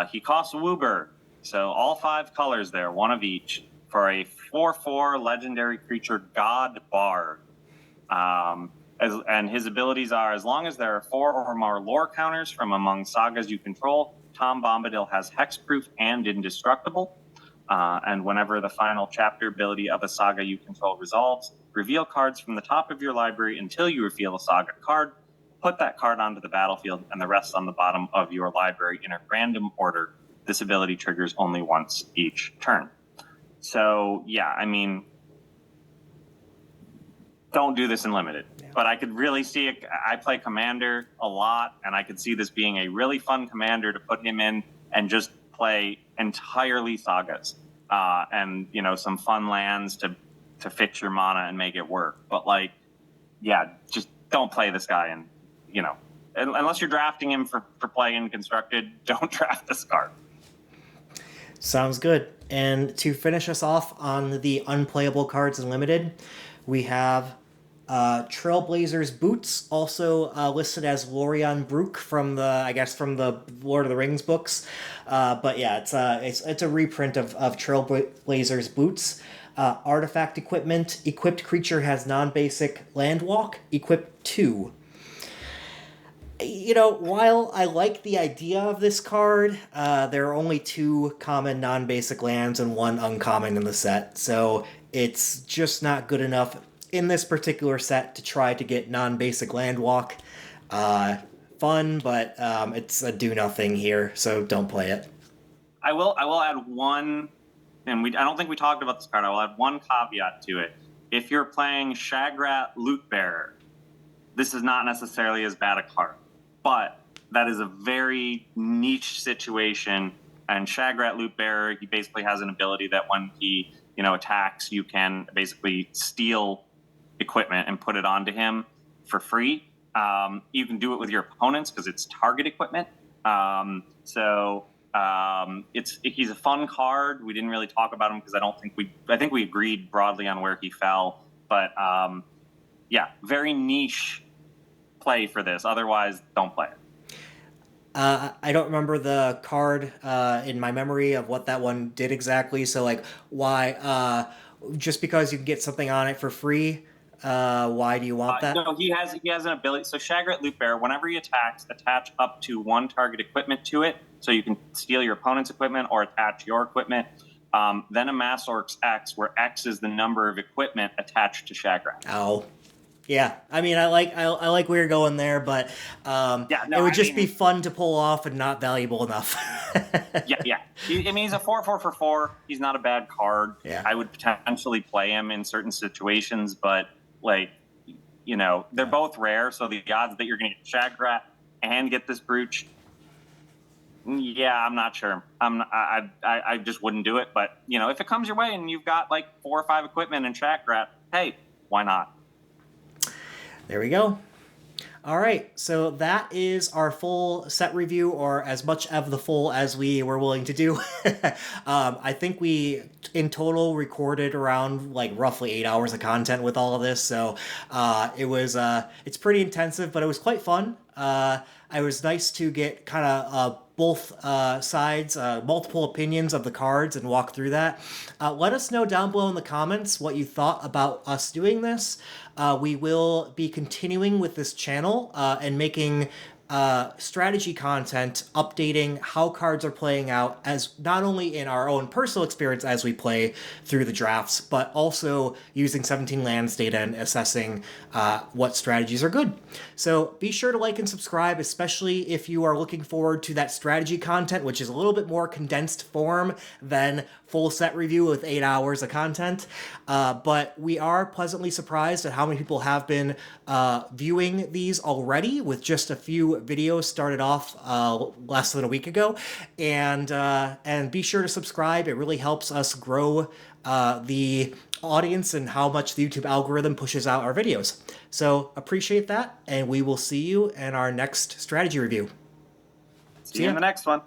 He costs Woober, so all 5 colors there, 1 of each, for a 4/4 legendary creature, God Bard. And his abilities are, as long as there are 4 or more lore counters from among sagas you control, Tom Bombadil has hexproof and indestructible. And whenever the final chapter ability of a saga you control resolves, reveal cards from the top of your library until you reveal a Saga card. Put that card onto the battlefield and the rest on the bottom of your library in a random order. This ability triggers only once each turn. So, yeah, I mean, don't do this in Limited. Yeah. But I could really see it. I play Commander a lot, and I could see this being a really fun Commander to put him in and just play entirely Sagas. And, you know, some fun lands to fix your mana and make it work. But, like, yeah, just don't play this guy. And, you know, unless you're drafting him for play in Constructed, don't draft this card.
Sounds good. And to finish us off on the unplayable cards in Limited, we have Trailblazer's Boots, also listed as Lorien Brook from the Lord of the Rings books. But yeah, it's a reprint of Trailblazer's Boots. Artifact equipment. Equipped creature has non-basic land walk. Equip 2. You know, while I like the idea of this card, there are only 2 common non-basic lands and 1 uncommon in the set, so it's just not good enough in this particular set to try to get non-basic land walk. Fun, but it's a do-nothing here, so don't play it.
I will add one, and I don't think we talked about this card. I will add one caveat to it. If you're playing Shagrat Loot Bearer, this is not necessarily as bad a card. But that is a very niche situation, and Shagrat Loot Bearer, he basically has an ability that when he, you know, attacks, you can basically steal equipment and put it onto him for free. You can do it with your opponents because it's target equipment. He's a fun card. We didn't really talk about him because I think we agreed broadly on where he fell. But yeah, very niche play for this. Otherwise, don't play it.
I don't remember the card in my memory of what that one did exactly. So, like, why? Just because you can get something on it for free, why do you want that?
No, he has an ability. So, Shagrat Loot Bearer, whenever he attacks, attach up to 1 target equipment to it. So you can steal your opponent's equipment or attach your equipment. Then amass Orcs X, where X is the number of equipment attached to Shagrat.
Oh. Yeah, I mean, I like where you're going there, but it would just be fun to pull off and not valuable enough.
yeah. He's a 4/4 for 4. He's not a bad card.
Yeah.
I would potentially play him in certain situations, but, like, you know, they're both rare, so the odds that you're going to get Shagrat and get this Brooch, yeah, I'm not sure. I just wouldn't do it, but, you know, if it comes your way and you've got, like, 4 or 5 equipment and Shagrat, hey, why not?
There we go. All right, so that is our full set review, or as much of the full as we were willing to do. I think we, in total, recorded around, like, roughly 8 hours of content with all of this, so it's pretty intensive, but it was quite fun. It was nice to get kind of both sides, multiple opinions of the cards, and walk through that. Let us know down below in the comments what you thought about us doing this. We will be continuing with this channel and making strategy content, updating how cards are playing out, as not only in our own personal experience as we play through the drafts, but also using 17 lands data and assessing what strategies are good. So be sure to like and subscribe, especially if you are looking forward to that strategy content, which is a little bit more condensed form than full set review with 8 hours of content. But we are pleasantly surprised at how many people have been viewing these already, with just a few videos started off less than a week ago. And be sure to subscribe. It really helps us grow the audience and how much the YouTube algorithm pushes out our videos. So appreciate that, and we will see you in our next strategy review.
See you in the next one.